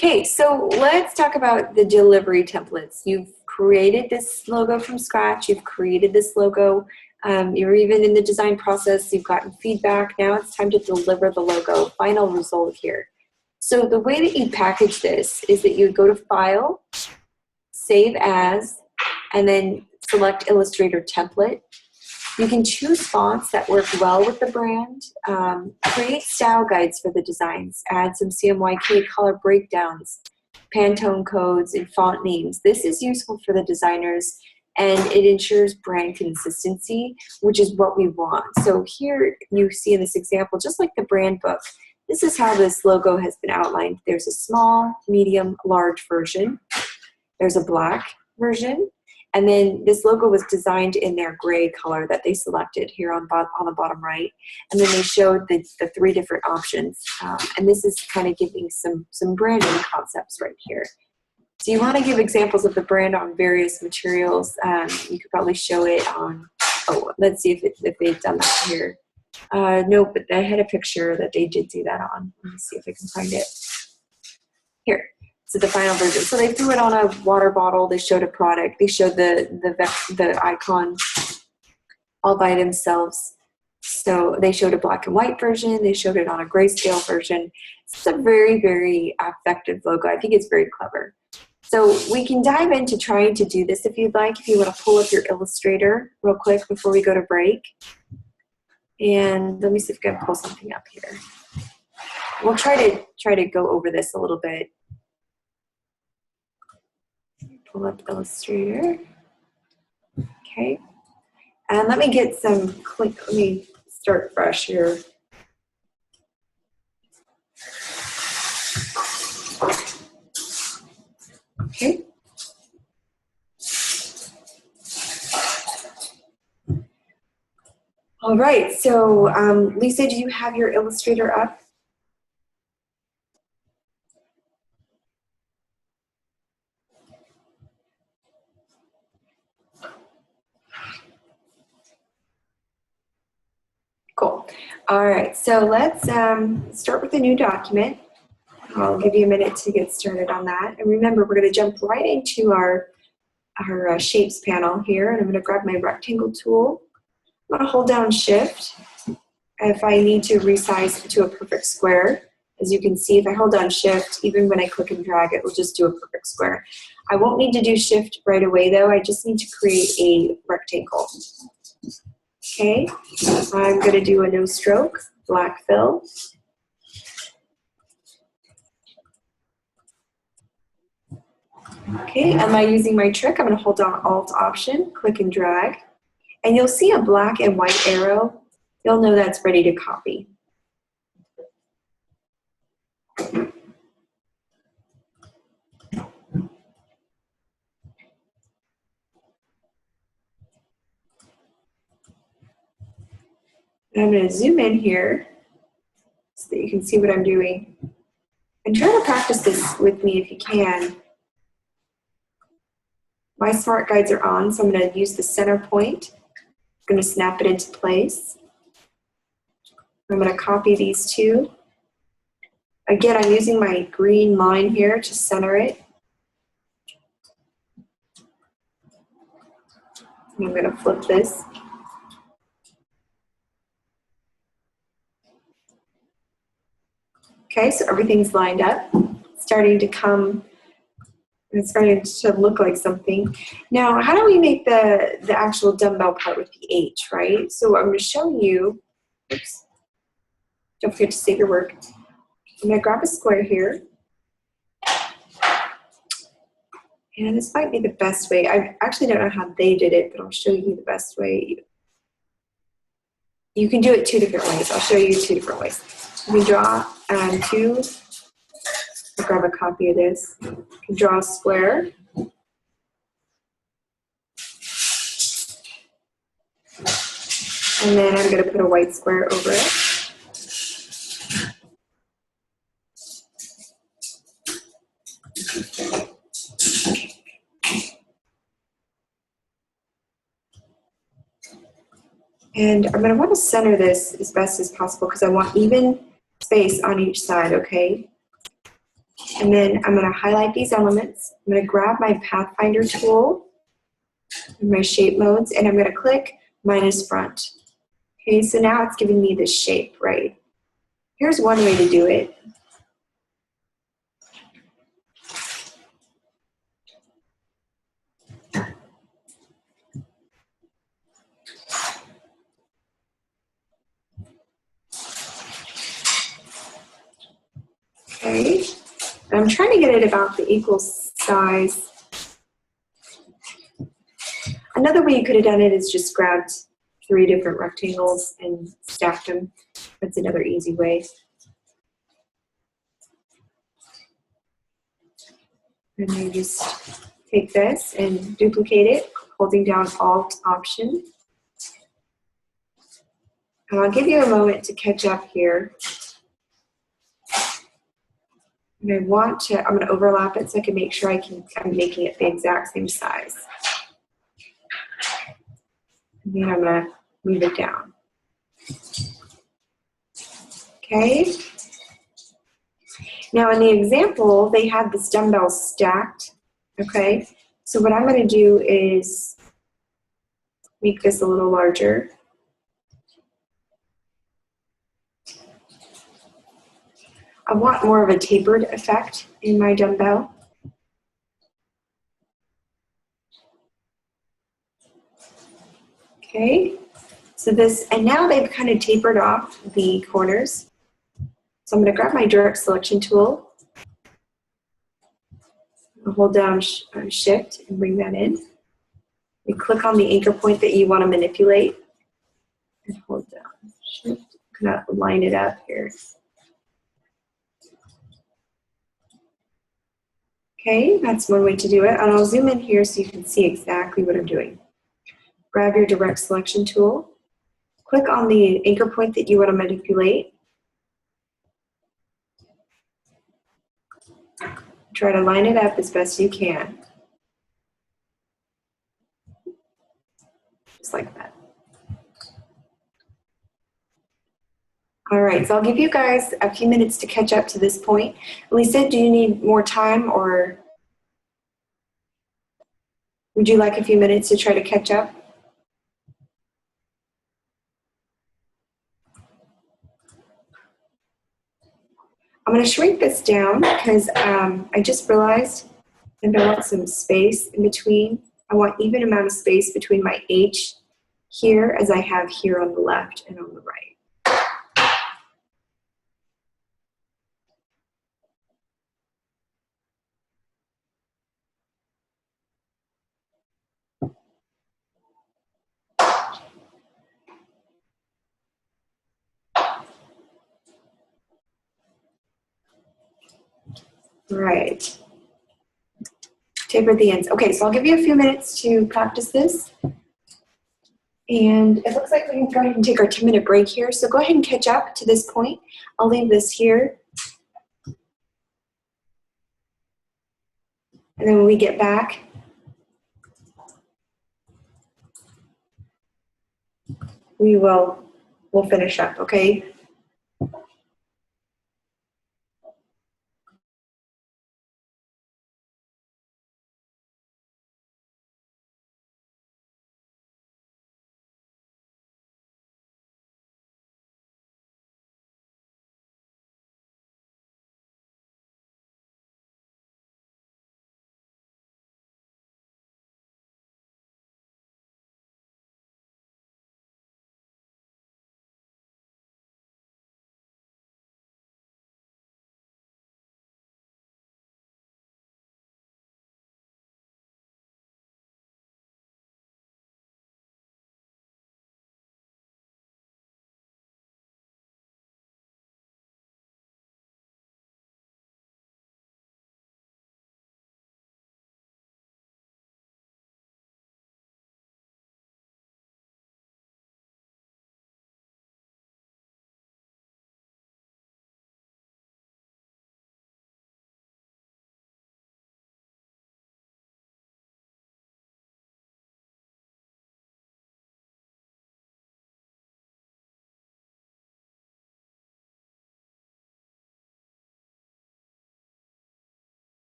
Okay, so let's talk about the delivery templates. You've created this logo from scratch. You've created this logo. You're even in the design process. You've gotten feedback. Now it's time to deliver the logo. Final result here. So the way that you package this is that you go to File, Save As, and then select Illustrator Template. You can choose fonts that work well with the brand, create style guides for the designs, add some CMYK color breakdowns, Pantone codes, and font names. This is useful for the designers, and it ensures brand consistency, which is what we want. So here you see in this example, just like the brand book, this is how this logo has been outlined. There's a small, medium, large version. There's a black version. And then this logo was designed in their gray color that they selected here on the bottom right. And then they showed the three different options. And this is kind of giving some branding concepts right here. So you want to give examples of the brand on various materials. You could probably show it on, oh, let's see if they've done that here. No, but I had a picture that they did do that on. Let me see if I can find it. Here. So the final version. So they threw it on a water bottle. They showed a product. They showed the icon all by themselves. So they showed a black and white version. They showed it on a grayscale version. It's a very, very effective logo. I think it's very clever. So we can dive into trying to do this if you'd like. If you want to pull up your Illustrator real quick before we go to break. And let me see if I can pull something up here. We'll try to go over this a little bit. Pull up Illustrator. Okay. And let me get some, let me start fresh here. Okay. All right, so Lisa, do you have your Illustrator up? Cool. All right, so let's start with a new document. I'll give you a minute to get started on that. And remember, we're going to jump right into our shapes panel here. And I'm going to grab my rectangle tool. I'm going to hold down Shift. If I need to resize to a perfect square, as you can see, if I hold down Shift, even when I click and drag, it will just do a perfect square. I won't need to do Shift right away, though. I just need to create a rectangle. Okay, I'm going to do a no stroke, black fill. Okay, am I using my trick? I'm going to hold down Alt Option, click and drag, and you'll see a black and white arrow. You'll know that's ready to copy. And I'm going to zoom in here so that you can see what I'm doing. And try to practice this with me if you can. My smart guides are on, so I'm going to use the center point. I'm going to snap it into place. I'm going to copy these two. Again, I'm using my green line here to center it. And I'm going to flip this. Okay, so everything's lined up. It's starting to look like something. Now, how do we make the actual dumbbell part with the H, right? So I'm going to show you, oops, don't forget to save your work. I'm going to grab a square here. And this might be the best way. I actually don't know how they did it, but I'll show you the best way. You can do it two different ways. I'll show you two different ways. You can draw two. I'll grab a copy of this. You can draw a square. And then I'm going to put a white square over it. And I'm going to want to center this as best as possible because I want even space on each side, okay? And then I'm going to highlight these elements. I'm going to grab my Pathfinder tool and my shape modes, and I'm going to click minus front. Okay, so now it's giving me this shape, right? Here's one way to do it. Okay, and I'm trying to get it about the equal size. Another way you could have done it is just grabbed 3 different rectangles and stacked them. That's another easy way. And you just take this and duplicate it, holding down Alt Option. And I'll give you a moment to catch up here. And I'm going to overlap it so I can make sure I'm making it the exact same size. And then I'm going to move it down. Okay. Now in the example, they had this dumbbell stacked. Okay. So what I'm going to do is make this a little larger. I want more of a tapered effect in my dumbbell. Okay, so and now they've kind of tapered off the corners. So I'm going to grab my direct selection tool, I'll hold down Shift and bring that in. You click on the anchor point that you want to manipulate and hold down Shift. I'm going to line it up here. Okay, that's one way to do it. And I'll zoom in here so you can see exactly what I'm doing. Grab your direct selection tool, click on the anchor point that you want to manipulate. Try to line it up as best you can. Just like that. All right, so I'll give you guys a few minutes to catch up to this point. Lisa, do you need more time, or would you like a few minutes to try to catch up? I'm going to shrink this down because I just realized that I want some space in between. I want even amount of space between my H here as I have here on the left and on the right. Right. Taper the ends. Okay, so I'll give you a few minutes to practice this. And it looks like we can go ahead and take our 10-minute break here. So go ahead and catch up to this point. I'll leave this here. And then when we get back, we'll finish up, okay?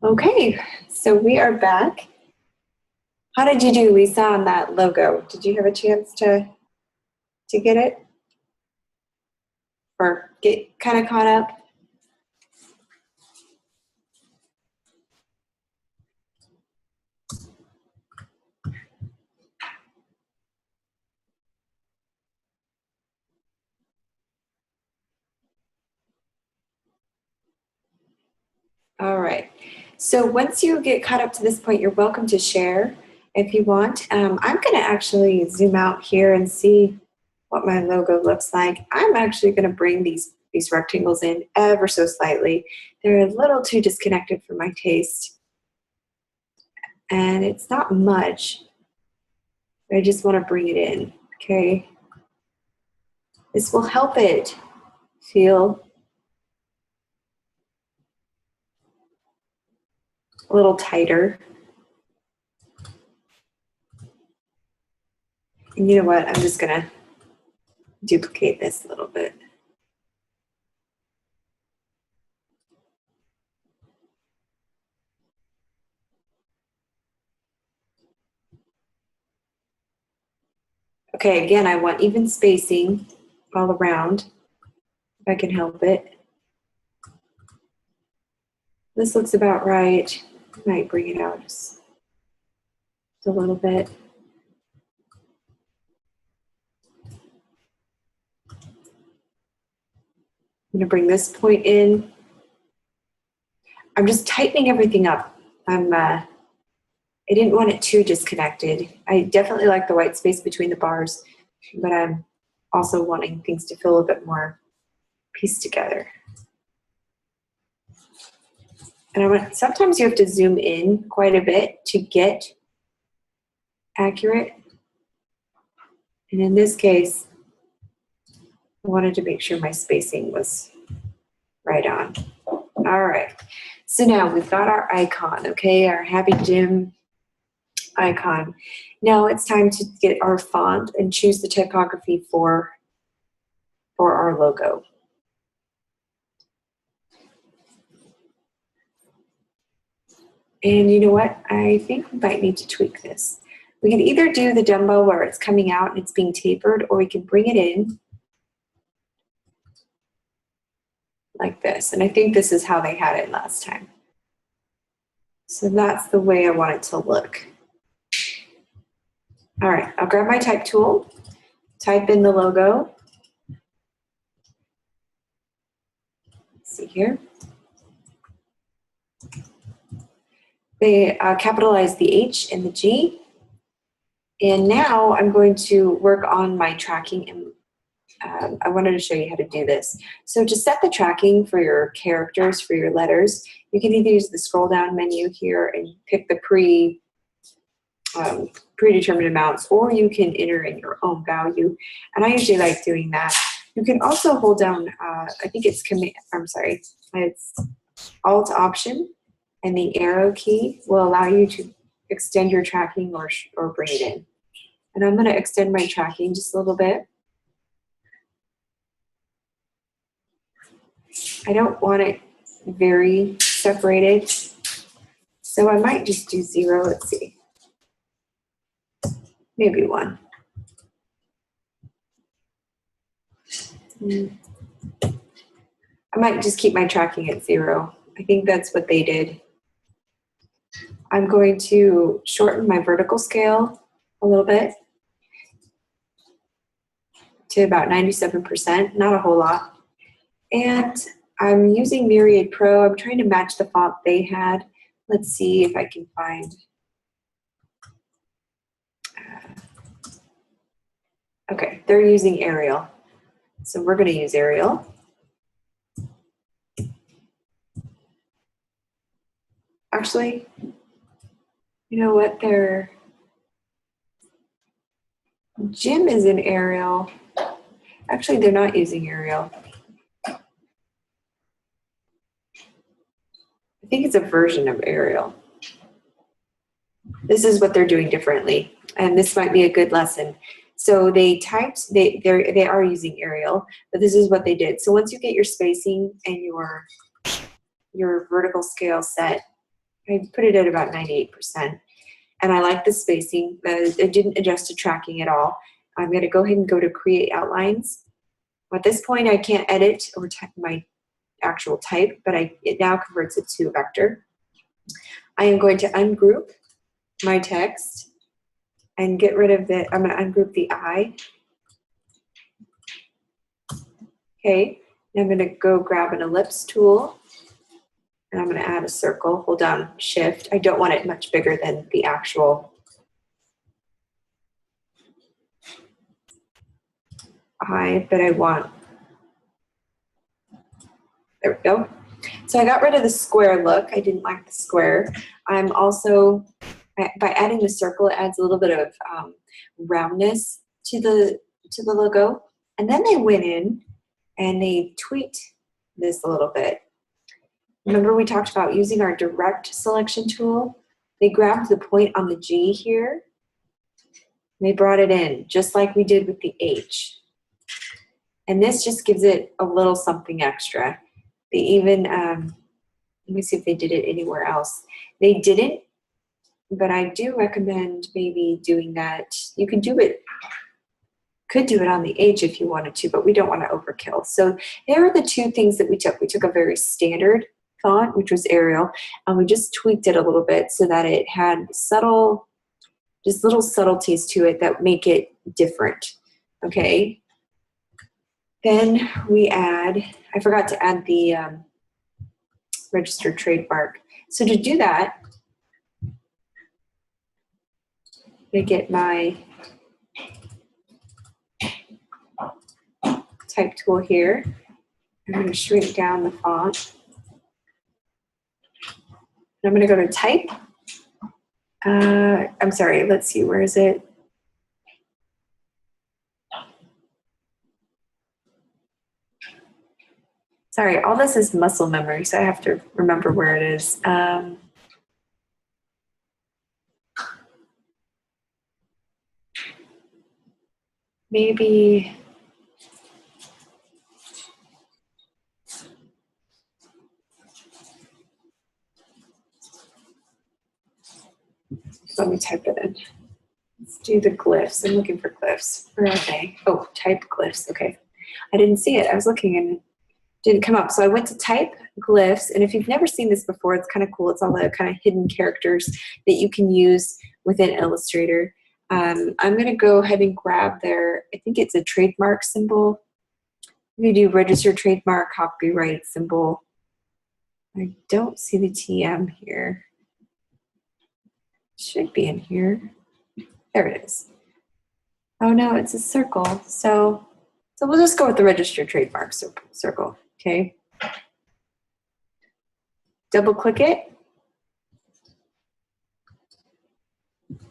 Okay, so we are back. How did you do, Lisa, on that logo? Did you have a chance to get it? Or get kind of caught up? All right. So once you get caught up to this point, you're welcome to share if you want. I'm going to actually zoom out here and see what my logo looks like. I'm actually going to bring these rectangles in ever so slightly. They're a little too disconnected for my taste. And it's not much. I just want to bring it in, okay? This will help it feel a little tighter. And you know what? I'm just going to duplicate this a little bit. Okay, again, I want even spacing all around, if I can help it. This looks about right. I might bring it out just a little bit. I'm gonna bring this point in. I'm just tightening everything up. I didn't want it too disconnected. I definitely like the white space between the bars, but I'm also wanting things to feel a bit more pieced together. And sometimes you have to zoom in quite a bit to get accurate. And in this case, I wanted to make sure my spacing was right on. All right, so now we've got our icon, okay, our Happy Gym icon. Now it's time to get our font and choose the typography for our logo. And you know what? I think we might need to tweak this. We can either do the Dumbo where it's coming out and it's being tapered, or we can bring it in like this. And I think this is how they had it last time. So that's the way I want it to look. All right, I'll grab my type tool, type in the logo. Let's see here. They capitalize the H and the G. And now I'm going to work on my tracking, and I wanted to show you how to do this. So to set the tracking for your characters, for your letters, you can either use the scroll down menu here and pick the predetermined amounts, or you can enter in your own value. And I usually like doing that. You can also hold down, I think it's it's Alt Option, and the arrow key will allow you to extend your tracking or bring it in. And I'm going to extend my tracking just a little bit. I don't want it very separated, so I might just do 0. Let's see, maybe 1. I might just keep my tracking at 0. I think that's what they did. I'm going to shorten my vertical scale a little bit to about 97%, not a whole lot. And I'm using Myriad Pro. I'm trying to match the font they had. Let's see if I can find. Okay, they're using Arial. So we're going to use Arial. Actually, you know what? Their Gym is in Arial. Actually, they're not using Arial. I think it's a version of Arial. This is what they're doing differently, and this might be a good lesson. So they are using Arial, but this is what they did. So once you get your spacing and your vertical scale set, I put it at about 98%. And I like the spacing. I didn't adjust to tracking at all. I'm going to go ahead and go to create outlines. At this point, I can't edit or type my actual type, but it now converts it to a vector. I am going to ungroup my text and get rid of the, I'm going to ungroup the I. Okay, now I'm going to go grab an ellipse tool and I'm going to add a circle. Hold down Shift. I don't want it much bigger than the actual I, but I want, there we go. So I got rid of the square look. I didn't like the square. I'm also, by adding the circle, it adds a little bit of roundness to the logo. And then they went in and they tweaked this a little bit. Remember we talked about using our direct selection tool? They grabbed the point on the G here. And they brought it in, just like we did with the H. And this just gives it a little something extra. They even, let me see if they did it anywhere else. They didn't, but I do recommend maybe doing that. You can do it, could do it on the H if you wanted to, but we don't want to overkill. So there are the two things that we took. We took a very standard font, which was Arial, and we just tweaked it a little bit so that it had subtle, just little subtleties to it that make it different, okay? Then we add, I forgot to add the registered trademark. So to do that, I get my type tool here. I'm going to shrink down the font. I'm going to go to type. I'm sorry, let's see, where is it? Sorry, all this is muscle memory, so I have to remember where it is. Maybe, let me type it in. Let's do the glyphs. I'm looking for glyphs. Where are they? Oh, type glyphs, okay. I didn't see it, I was looking and it didn't come up. So I went to type glyphs, and if you've never seen this before, it's kind of cool. It's all the kind of hidden characters that you can use within Illustrator. I'm gonna go ahead and grab their, I think it's a trademark symbol. We do register trademark, copyright symbol. I don't see the TM here. Should be in here. There it is. Oh no, it's a circle. So we'll just go with the registered trademark circle, okay? Double click it.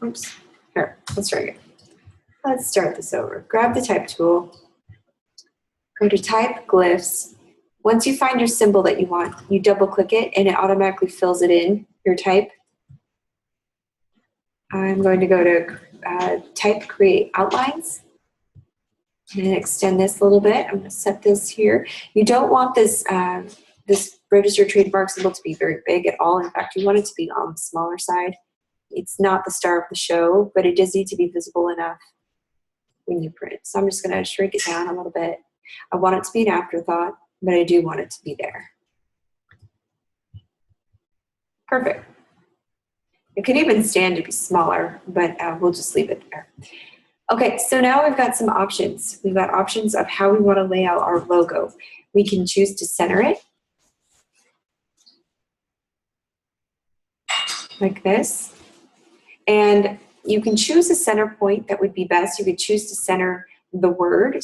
Oops, here, let's try again. Let's start this over. Grab the type tool, go to type glyphs. Once you find your symbol that you want, you double click it and it automatically fills it in, your type. I'm going to go to type create outlines and extend this a little bit. I'm going to set this here. You don't want this, this registered trademark symbol to be very big at all. In fact, you want it to be on the smaller side. It's not the star of the show, but it does need to be visible enough when you print. So I'm just going to shrink it down a little bit. I want it to be an afterthought, but I do want it to be there. Perfect. It could even stand to be smaller, but we'll just leave it there. Okay, so now we've got some options. We've got options of how we want to lay out our logo. We can choose to center it, like this. And you can choose a center point that would be best. You could choose to center the word,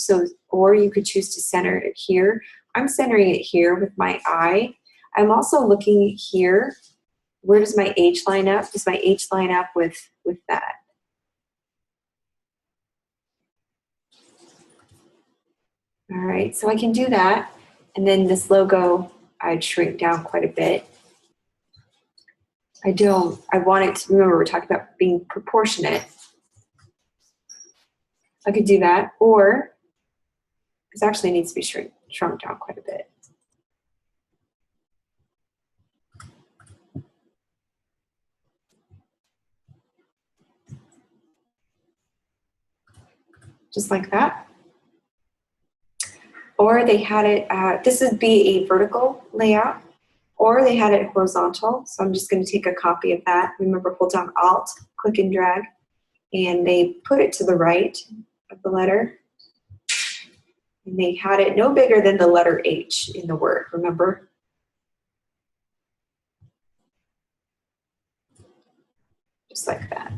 or you could choose to center it here. I'm centering it here with my eye. I'm also looking here. Where does my H line up? Does my H line up with that? All right, so I can do that. And then this logo, I'd shrink down quite a bit. I want it to, remember we're talking about being proportionate. I could do that, or this actually needs to be shrunk down quite a bit. just like that. Or they had it, this would be a vertical layout, or they had it horizontal. So I'm just going to take a copy of that. Remember, hold down Alt, click and drag, and they put it to the right of the letter. And they had it no bigger than the letter H in the word, remember? Just like that.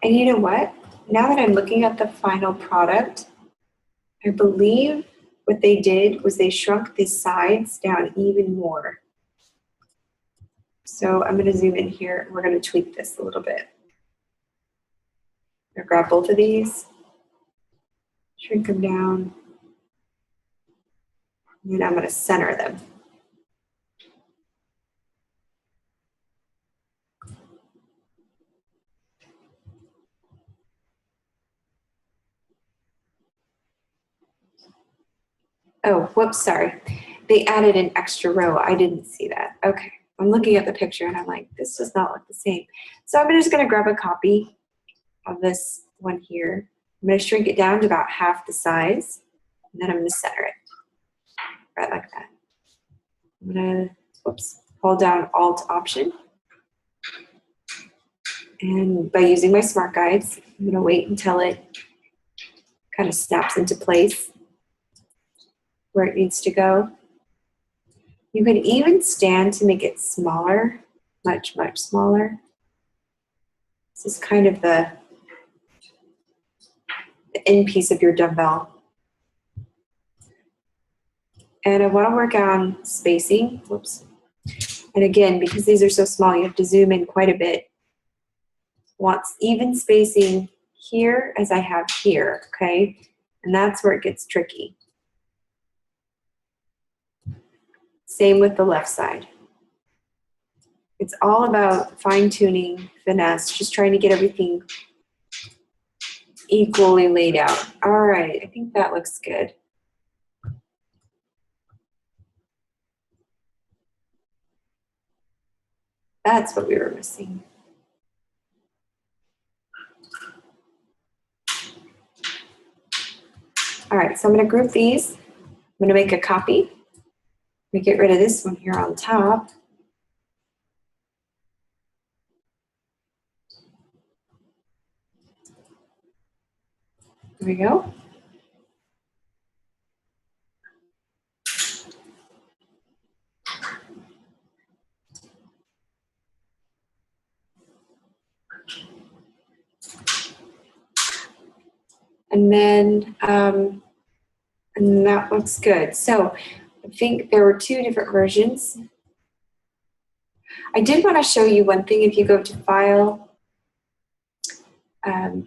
And you know what? Now that I'm looking at the final product, I believe what they did was they shrunk the sides down even more. So I'm going to zoom in here. We're going to tweak this a little bit. I'm going to grab both of these, shrink them down, and then I'm going to center them. Oh, whoops, sorry. They added an extra row. I didn't see that. Okay. I'm looking at the picture and I'm like, this does not look the same. So I'm just going to grab a copy of this one here. I'm going to shrink it down to about half the size, and then I'm going to center it right like that. I'm going to, whoops, hold down Alt Option. And by using my smart guides, I'm going to wait until it kind of snaps into place where it needs to go. You could even stand to make it smaller, much, much smaller. This is kind of the end piece of your dumbbell. And I want to work on spacing. Whoops. And again, because these are so small, you have to zoom in quite a bit. Want even spacing here as I have here, okay? And that's where it gets tricky. Same with the left side. It's all about fine-tuning, finesse, just trying to get everything equally laid out. All right, I think that looks good. That's what we were missing. All right, so I'm going to group these. I'm going to make a copy. I'm going to get rid of this one here on top. There we go. And then, and that looks good. So I think there were two different versions. I did want to show you one thing. If you go to File,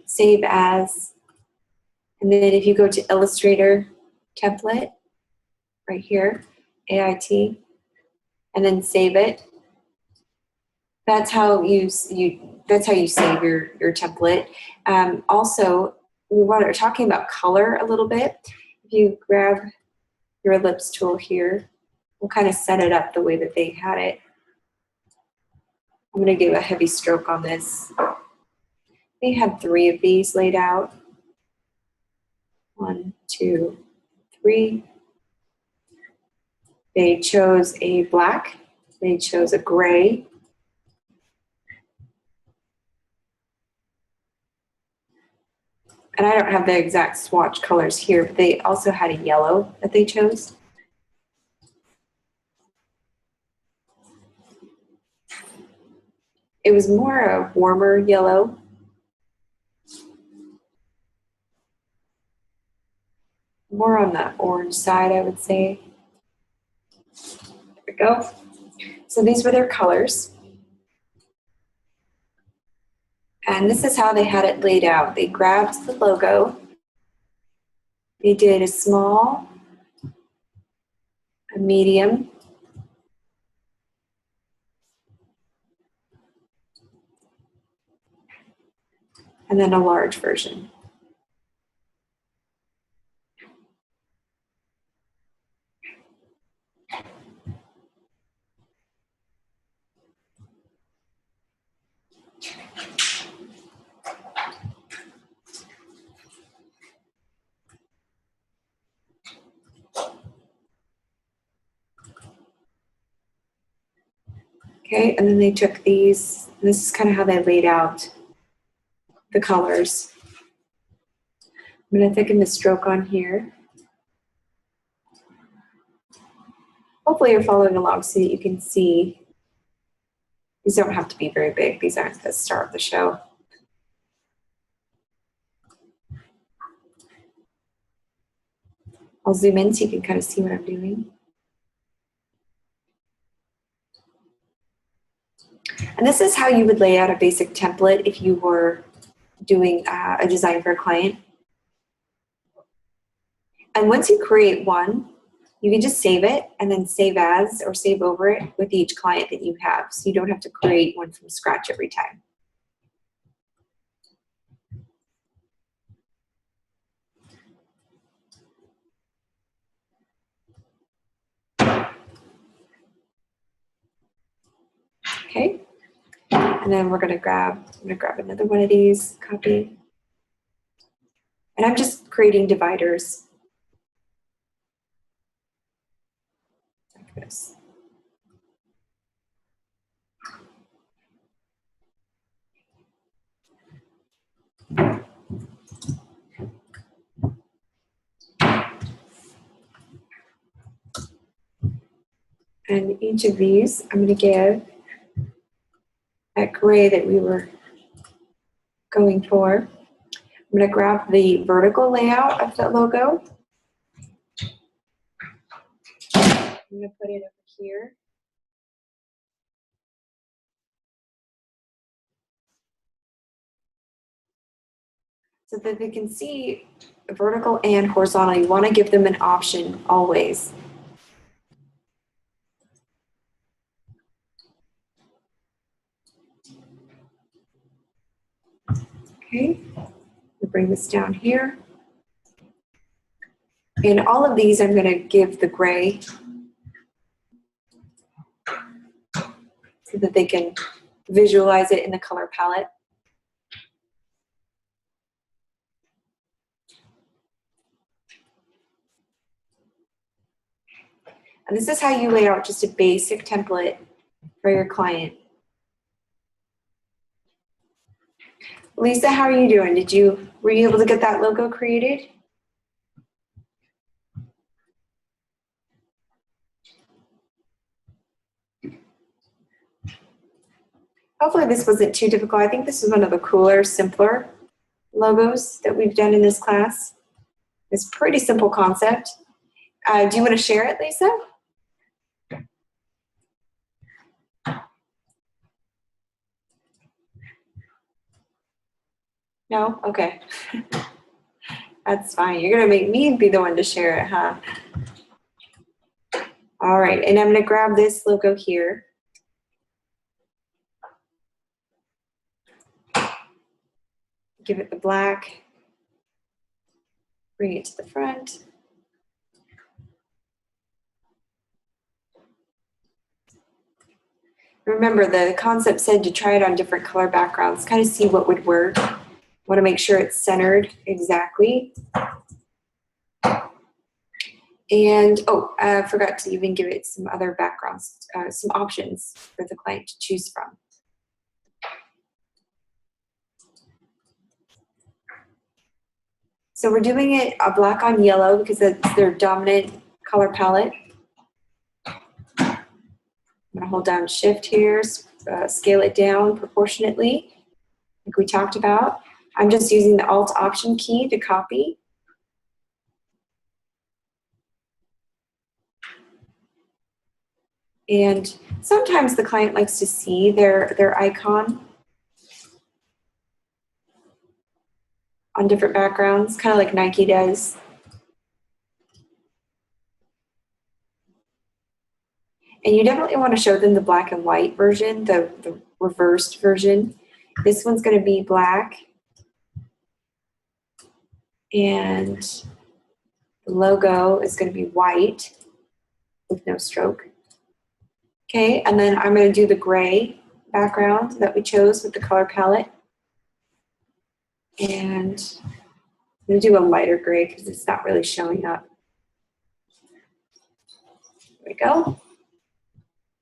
Save As, and then if you go to Illustrator Template, right here, AIT, and then save it. That's how you save your template. Also, we're talking about color a little bit. If you grab your ellipse tool here, we'll kind of set it up the way that they had it. I'm going to give a heavy stroke on this. They had 3 of these laid out. 1, 2, 3. They chose a black. They chose a gray. And I don't have the exact swatch colors here, but they also had a yellow that they chose. It was more a warmer yellow. More on the orange side, I would say. There we go. So these were their colors. And this is how they had it laid out. They grabbed the logo. They did a small, a medium, and then a large version. Okay, and then they took these, this is kind of how they laid out the colors. I'm going to thicken the stroke on here. Hopefully you're following along so that you can see. These don't have to be very big. These aren't the star of the show. I'll zoom in so you can kind of see what I'm doing. And this is how you would lay out a basic template if you were doing a design for a client. And once you create one, you can just save it and then save as or save over it with each client that you have. So you don't have to create one from scratch every time. Okay. And then I'm gonna grab another one of these, copy. And I'm just creating dividers. Like this. And each of these, I'm going to give that gray that we were going for. I'm going to grab the vertical layout of the logo. I'm going to put it over here. So that they can see vertical and horizontal. You want to give them an option always. Okay, we'll bring this down here. And all of these I'm going to give the gray so that they can visualize it in the color palette. And this is how you lay out just a basic template for your client. Lisa, how are you doing? Were you able to get that logo created? Hopefully this wasn't too difficult. I think this is one of the cooler, simpler logos that we've done in this class. It's a pretty simple concept. Do you want to share it, Lisa? No? Okay. That's fine. You're going to make me be the one to share it, huh? All right, and I'm going to grab this logo here. Give it the black. Bring it to the front. Remember, the concept said to try it on different color backgrounds, kind of see what would work. Want to make sure it's centered exactly. And, oh, I forgot to even give it some other backgrounds, some options for the client to choose from. So we're doing it a black on yellow because that's their dominant color palette. I'm going to hold down Shift here, scale it down proportionately, like we talked about. I'm just using the Alt Option key to copy. And sometimes the client likes to see their icon on different backgrounds, kind of like Nike does. And you definitely want to show them the black and white version, the reversed version. This one's going to be black. And the logo is going to be white with no stroke. Okay, and then I'm going to do the gray background that we chose with the color palette. And I'm going to do a lighter gray because it's not really showing up. There we go.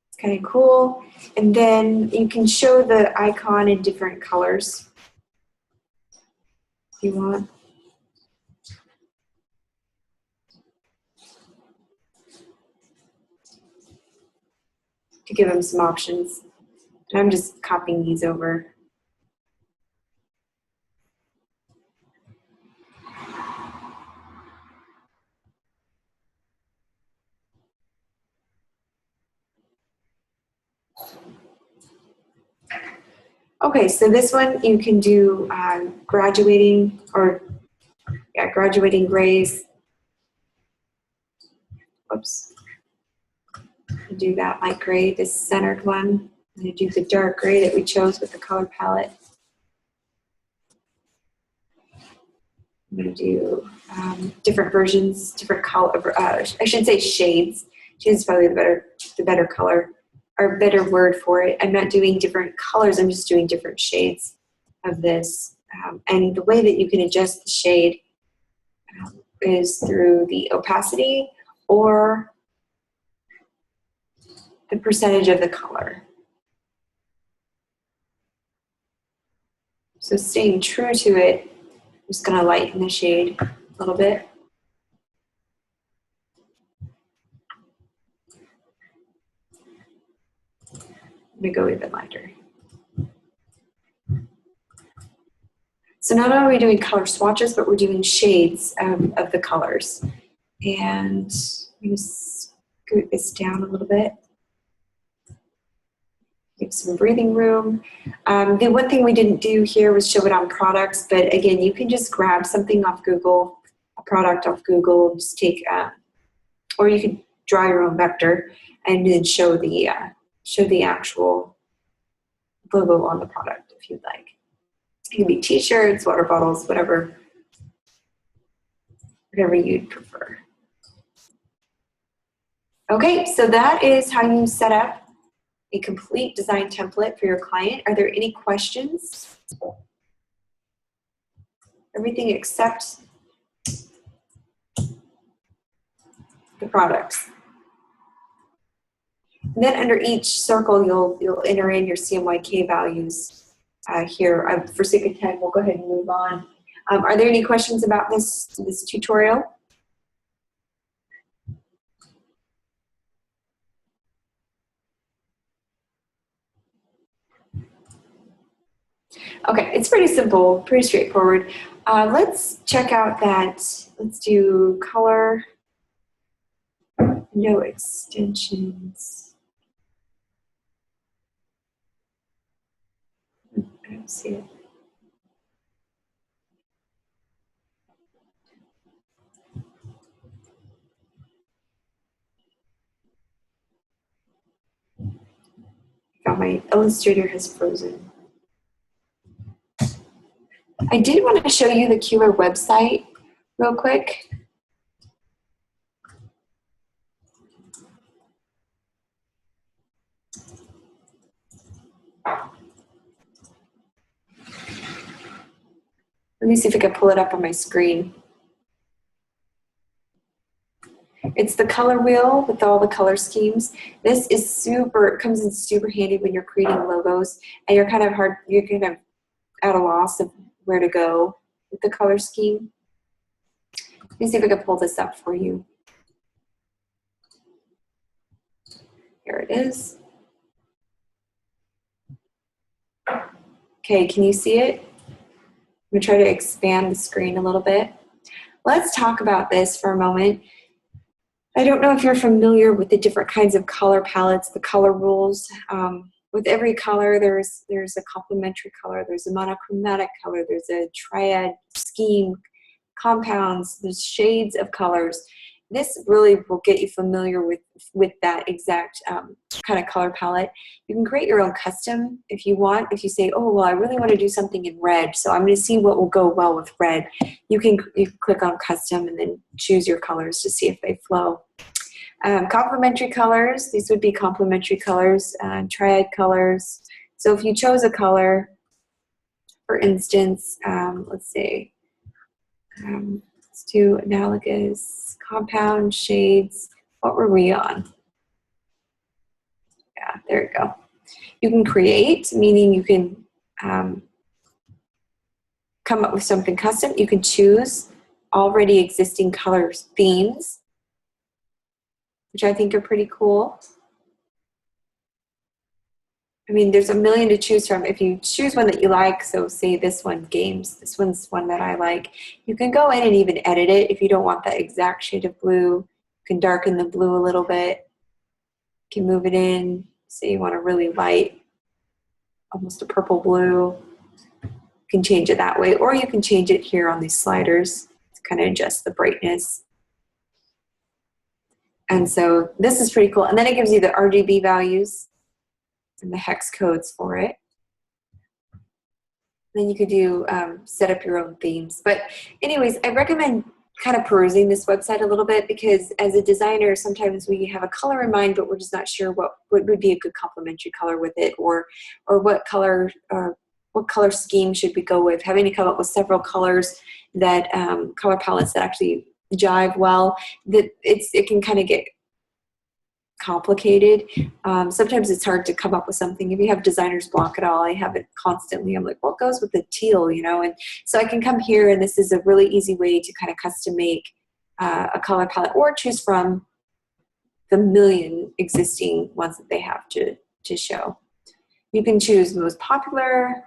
It's kind of cool. And then you can show the icon in different colors if you want. To give them some options. And I'm just copying these over. Okay, so this one you can do graduating or graduating grays. Oops. Do that light gray, this centered one. I'm going to do the dark gray that we chose with the color palette. I'm going to do different versions, different color. I should say shades. Shades is probably the better color or better word for it. I'm not doing different colors. I'm just doing different shades of this. And the way that you can adjust the shade is through the opacity or the percentage of the color. So staying true to it, I'm just going to lighten the shade a little bit. I'm going to go even lighter. So not only are we doing color swatches, but we're doing shades of the colors. And I'm going to scoot this down a little bit. Give some breathing room. The one thing we didn't do here was show it on products, but again, you can just grab something off Google, a product off Google, just take, or you could draw your own vector and then show the actual logo on the product if you'd like. It can be t-shirts, water bottles, whatever you'd prefer. Okay, so that is how you set up a complete design template for your client. Are there any questions? Everything except the products. And then under each circle, you'll enter in your CMYK values here. For sake of time, we'll go ahead and move on. Are there any questions about this tutorial? Okay, it's pretty simple, pretty straightforward. Let's check out that. Let's do color, no extensions. I don't see it. My Illustrator has frozen. I did want to show you the Keeler website real quick. Let me see if I can pull it up on my screen. It's the color wheel with all the color schemes. This is it comes in super handy when you're creating logos and you're kind of at a loss of where to go with the color scheme. Let me see if I can pull this up for you. Here it is. Okay, can you see it? I'm gonna try to expand the screen a little bit. Let's talk about this for a moment. I don't know if you're familiar with the different kinds of color palettes, the color rules. With every color, there's a complementary color, there's a monochromatic color, there's a triad scheme, compounds, there's shades of colors. This really will get you familiar with that exact kind of color palette. You can create your own custom if you want. If you say, oh, well, I really want to do something in red, so I'm going to see what will go well with red. You can click on custom and then choose your colors to see if they flow. Complementary colors, these would be complementary colors, triad colors. So if you chose a color, for instance, let's say, let's do analogous, compound, shades. What were we on? Yeah, Yeah, there you go. You can create, meaning you can come up with something custom. You can choose already existing color themes, which I think are pretty cool. I mean, there's a million to choose from. If you choose one that you like, so say this one, games, this one's one that I like, you can go in and even edit it if you don't want that exact shade of blue. You can darken the blue a little bit. You can move it in. Say you want a really light, almost a purple blue. You can change it that way, or you can change it here on these sliders to kind of adjust the brightness. And so this is pretty cool. And then it gives you the RGB values and the hex codes for it. Then you could do set up your own themes. But anyways, I recommend kind of perusing this website a little bit, because as a designer, sometimes we have a color in mind, but we're just not sure what would be a good complementary color with it, or what color scheme should we go with. Having to come up with several colors that color palettes that actually jive well, that it can kind of get complicated. Sometimes it's hard to come up with something. If you have designer's block at all, I have it constantly. I'm like, what goes with the teal, you know? And so I can come here, and this is a really easy way to kind of custom make a color palette, or choose from the million existing ones that they have to show. You can choose most popular.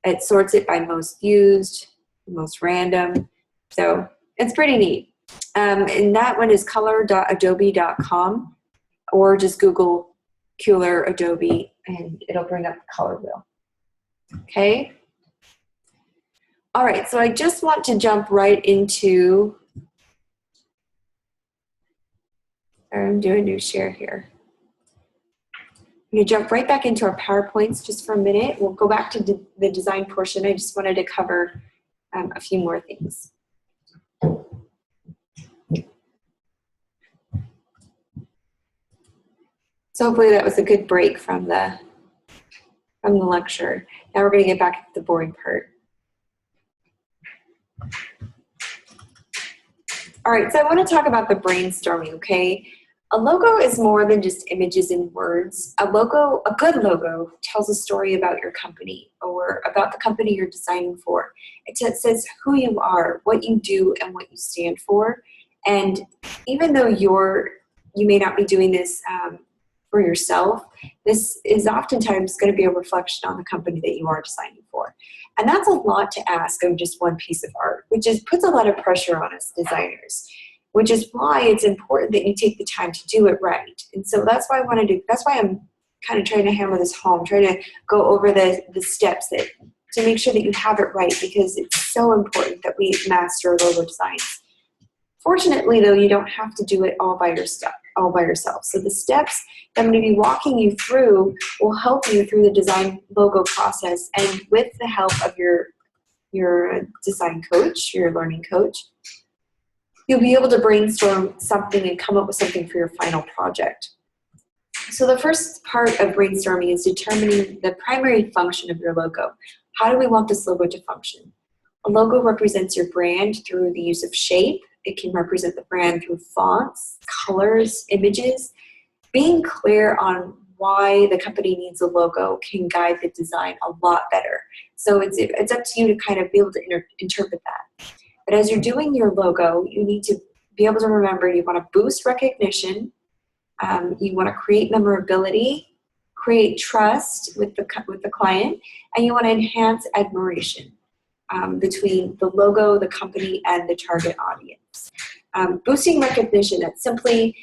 It sorts it by most used, most random. So it's pretty neat. And that one is color.adobe.com. Or just Google Kuler Adobe and it'll bring up the color wheel. Okay. All right, so I just want to jump right into, I'm doing a new share here. I'm going to jump right back into our PowerPoints just for a minute. We'll go back to the design portion. I just wanted to cover a few more things. So hopefully that was a good break from the lecture. Now we're going to get back to the boring part. All right, so I want to talk about the brainstorming, okay? A logo is more than just images and words. A good logo tells a story about your company, or about the company you're designing for. It says who you are, what you do, and what you stand for. And even though you may not be doing this for yourself, this is oftentimes going to be a reflection on the company that you are designing for. And that's a lot to ask of just one piece of art, which puts a lot of pressure on us designers, which is why it's important that you take the time to do it right. And so that's why I'm kind of trying to hammer this home, trying to go over the steps to make sure that you have it right, because it's so important that we master logo designs. Fortunately, though, you don't have to do it all by yourself. So the steps that I'm going to be walking you through will help you through the design logo process, and with the help of your design coach, your learning coach, you'll be able to brainstorm something and come up with something for your final project. So the first part of brainstorming is determining the primary function of your logo. How do we want this logo to function? A logo represents your brand through the use of shape. It can represent the brand through fonts, colors, images. Being clear on why the company needs a logo can guide the design a lot better. So it's up to you to kind of be able to interpret that. But as you're doing your logo, you need to be able to remember you want to boost recognition, you want to create memorability, create trust with the client, and you want to enhance admiration between the logo, the company, and the target audience. Boosting recognition, that's simply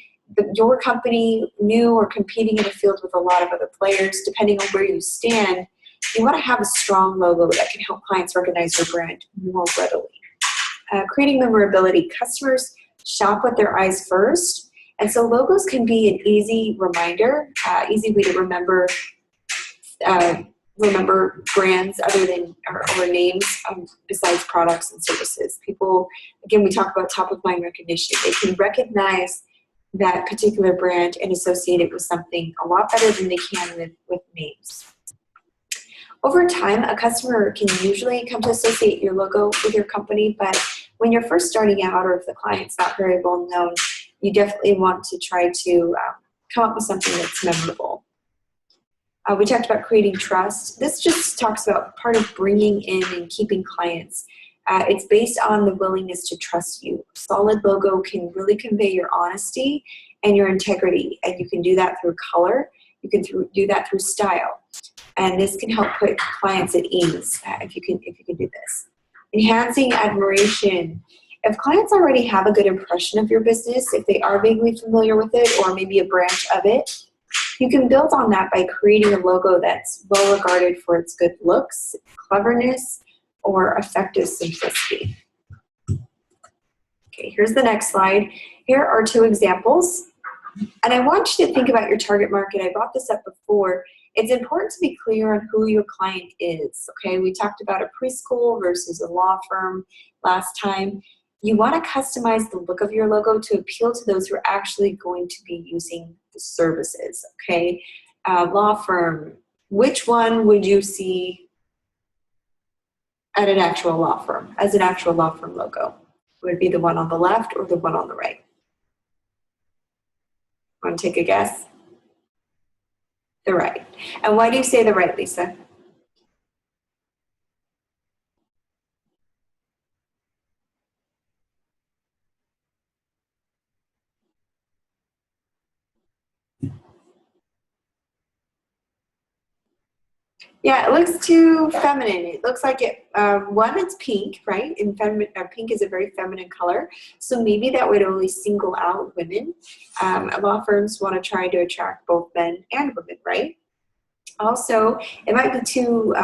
your company new or competing in a field with a lot of other players. Depending on where you stand, you want to have a strong logo that can help clients recognize your brand more readily. Creating memorability. Customers shop with their eyes first, and so logos can be an easy reminder, easy way to remember brands other than or names besides products and services. People, again, we talk about top of mind recognition. They can recognize that particular brand and associate it with something a lot better than they can with names. Over time, a customer can usually come to associate your logo with your company, but when you're first starting out, or if the client's not very well known, you definitely want to try to come up with something that's memorable. We talked about creating trust. This just talks about part of bringing in and keeping clients. It's based on the willingness to trust you. A solid logo can really convey your honesty and your integrity, and you can do that through color. You can do that through style, and this can help put clients at ease if you can do this. Enhancing admiration. If clients already have a good impression of your business, if they are vaguely familiar with it or maybe a branch of it, you can build on that by creating a logo that's well regarded for its good looks, cleverness, or effective simplicity. Okay, here's the next slide. Here are 2 examples. And I want you to think about your target market. I brought this up before. It's important to be clear on who your client is, okay? We talked about a preschool versus a law firm last time. You want to customize the look of your logo to appeal to those who are actually going to be using the services, okay? Law firm, which one would you see at an actual law firm, as an actual law firm logo? Would it be the one on the left or the one on the right? Want to take a guess? The right. And why do you say the right, Lisa? Yeah, it looks too feminine. It looks like it, one, it's pink, right? And pink is a very feminine color. So maybe that would only single out women. Law firms want to try to attract both men and women, right? Also, it might be too,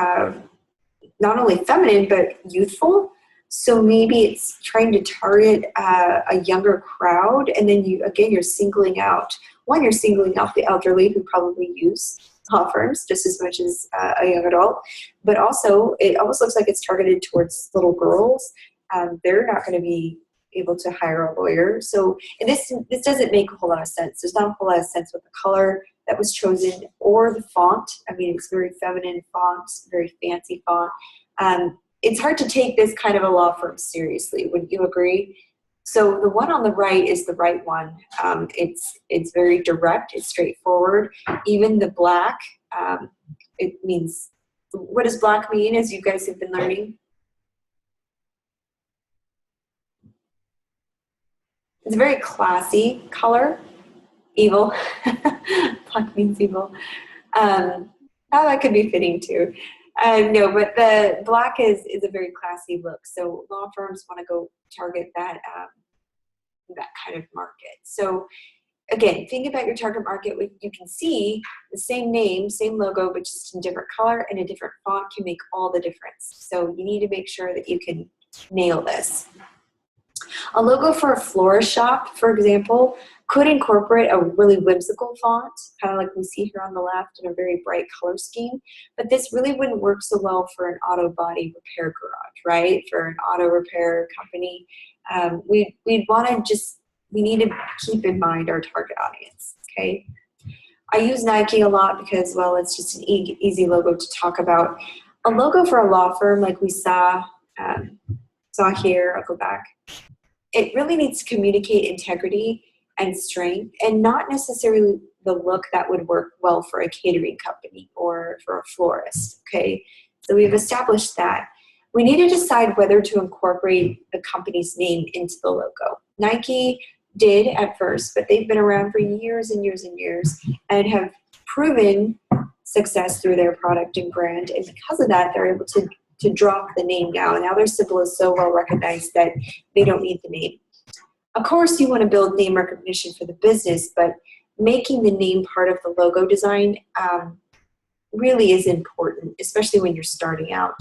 not only feminine, but youthful. So maybe it's trying to target a younger crowd. And then you're singling out, one, you're singling out the elderly who probably use law firms just as much as a young adult, but also it almost looks like it's targeted towards little girls. They're not going to be able to hire a lawyer. So this doesn't make a whole lot of sense. There's not a whole lot of sense with the color that was chosen or the font. I mean, it's very feminine font, very fancy font. It's hard to take this kind of a law firm seriously. Wouldn't you agree? So the one on the right is the right one. It's very direct, it's straightforward. Even the black, it means, what does black mean, as you guys have been learning? It's a very classy color. Evil. Black means evil. Oh, that could be fitting too. No, but the black is a very classy look. So law firms want to go target that kind of market. So again, think about your target market. You can see the same name, same logo, but just in different color and a different font can make all the difference. So you need to make sure that you can nail this. A logo for a florist shop, for example, could incorporate a really whimsical font, kind of like we see here on the left, in a very bright color scheme. But this really wouldn't work so well for an auto body repair garage, right? For an auto repair company. We need to keep in mind our target audience, okay? I use Nike a lot because, well, it's just an easy logo to talk about. A logo for a law firm, like we saw here, I'll go back. It really needs to communicate integrity and strength, and not necessarily the look that would work well for a catering company or for a florist, okay? So we've established that. We need to decide whether to incorporate the company's name into the logo. Nike did at first, but they've been around for years and years and years and have proven success through their product and brand, and because of that, they're able to drop the name now. Now their symbol is so well recognized that they don't need the name. Of course, you want to build name recognition for the business, but making the name part of the logo design really is important, especially when you're starting out.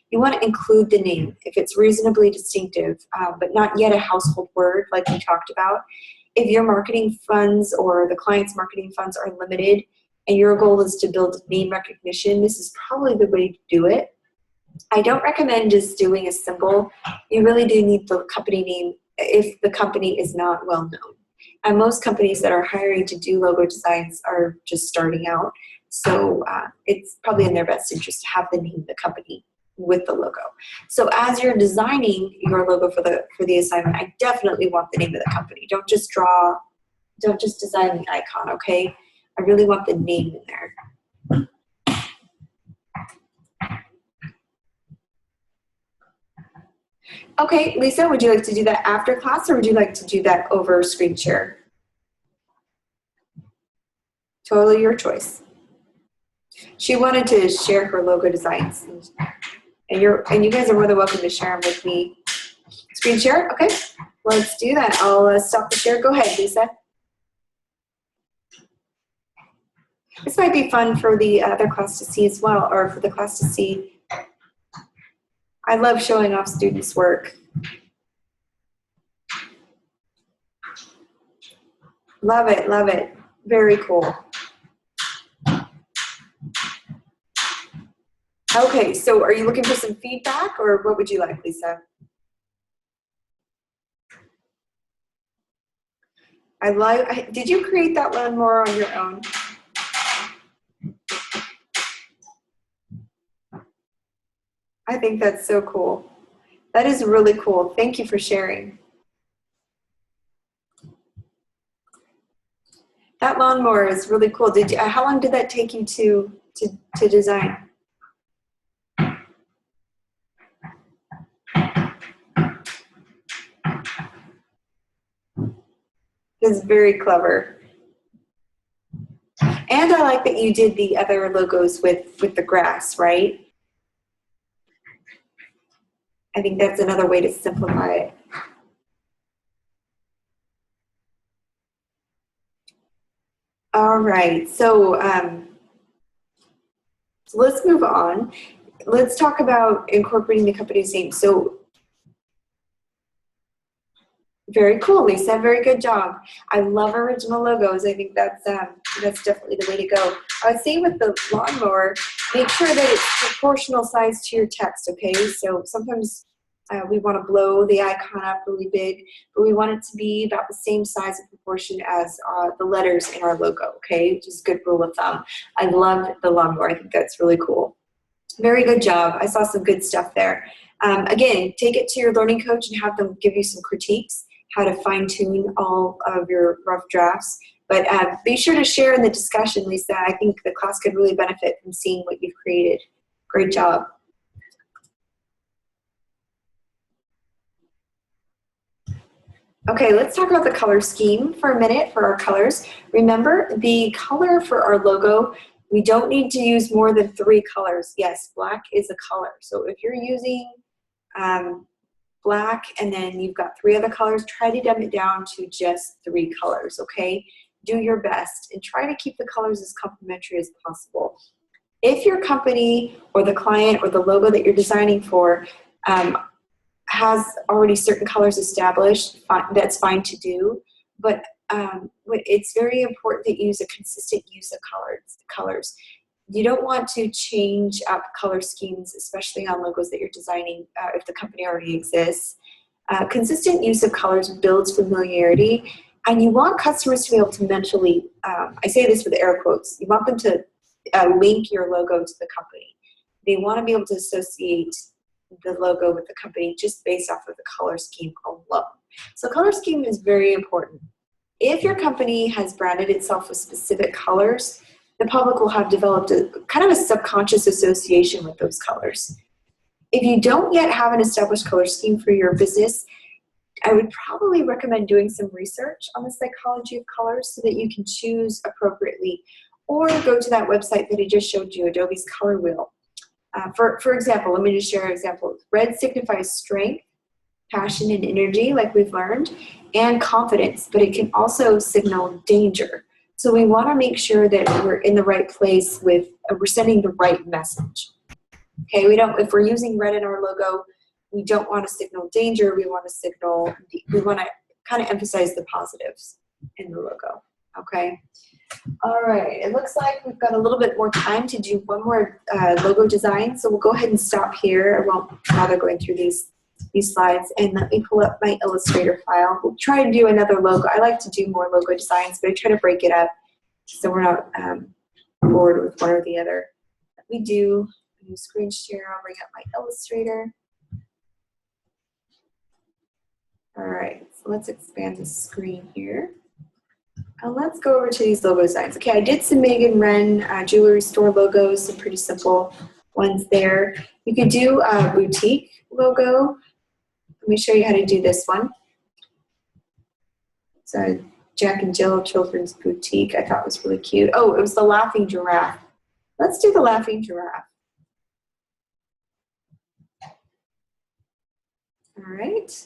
You want to include the name if it's reasonably distinctive, but not yet a household word like we talked about. If your marketing funds or the client's marketing funds are limited and your goal is to build name recognition, this is probably the way to do it. I don't recommend just doing a symbol. You really do need the company name if the company is not well known. And most companies that are hiring to do logo designs are just starting out. So it's probably in their best interest to have the name of the company with the logo. So as you're designing your logo for the assignment, I definitely want the name of the company. Don't just design the icon, okay? I really want the name in there. Okay, Lisa, would you like to do that after class or would you like to do that over screen share? Totally your choice. She wanted to share her logo designs, and you guys are more than welcome to share them with me. Screen share? Okay, let's do that. I'll stop the share. Go ahead, Lisa. This might be fun for the other class to see as well, or for the class to see. I love showing off students' work. Love it, love it. Very cool. Okay, so are you looking for some feedback, or what would you like, Lisa? Did you create that one more on your own? I think that's so cool. That is really cool. Thank you for sharing. That lawnmower is really cool. How long did that take you to design? It's very clever. And I like that you did the other logos with the grass, right? I think that's another way to simplify it. All right, so let's move on. Let's talk about incorporating the company's name. So very cool, Lisa. Very good job. I love original logos. I think that's definitely the way to go. I would say with the lawnmower, make sure that it's proportional size to your text. Okay, so sometimes we want to blow the icon up really big, but we want it to be about the same size and proportion as the letters in our logo. Okay, which is a good rule of thumb. I love the lawnmower. I think that's really cool. Very good job. I saw some good stuff there. Again, take it to your learning coach and have them give you some critiques, how to fine-tune all of your rough drafts. But be sure to share in the discussion, Lisa. I think the class could really benefit from seeing what you've created. Great job. Okay, let's talk about the color scheme for a minute for our colors. Remember, the color for our logo, we don't need to use more than 3 colors. Yes, black is a color. So if you're using black and then you've got 3 other colors, try to dumb it down to just 3 colors, okay? Do your best and try to keep the colors as complementary as possible. If your company or the client or the logo that you're designing for has already certain colors established, that's fine to do, but it's very important that you use a consistent use of colors. You don't want to change up color schemes, especially on logos that you're designing if the company already exists. Consistent use of colors builds familiarity, and you want customers to be able to mentally, I say this with air quotes, you want them to link your logo to the company. They want to be able to associate the logo with the company just based off of the color scheme alone. So color scheme is very important. If your company has branded itself with specific colors, the public will have developed a kind of a subconscious association with those colors. If you don't yet have an established color scheme for your business, I would probably recommend doing some research on the psychology of colors so that you can choose appropriately, or go to that website that I just showed you, Adobe's Color Wheel. For example, let me just share an example. Red signifies strength, passion, and energy, like we've learned, and confidence, but it can also signal danger. So we want to make sure that we're in the right place with, we're sending the right message. Okay, if we're using red in our logo, we don't want to signal danger. We want to kind of emphasize the positives in the logo. Okay. All right, it looks like we've got a little bit more time to do one more logo design, so we'll go ahead and stop here. I won't bother going through these slides, and let me pull up my Illustrator file. We'll try to do another logo. I like to do more logo designs, but I try to break it up so we're not bored with one or the other. Let me do a new screen share. I'll bring up my Illustrator. All right, so let's expand the screen here. Let's go over to these logo designs. Okay, I did some Megan Wren jewelry store logos, some pretty simple ones there. You could do a boutique logo. Let me show you how to do this one. So Jack and Jill Children's Boutique, I thought was really cute. Oh, it was the laughing giraffe. Let's do the laughing giraffe. All right.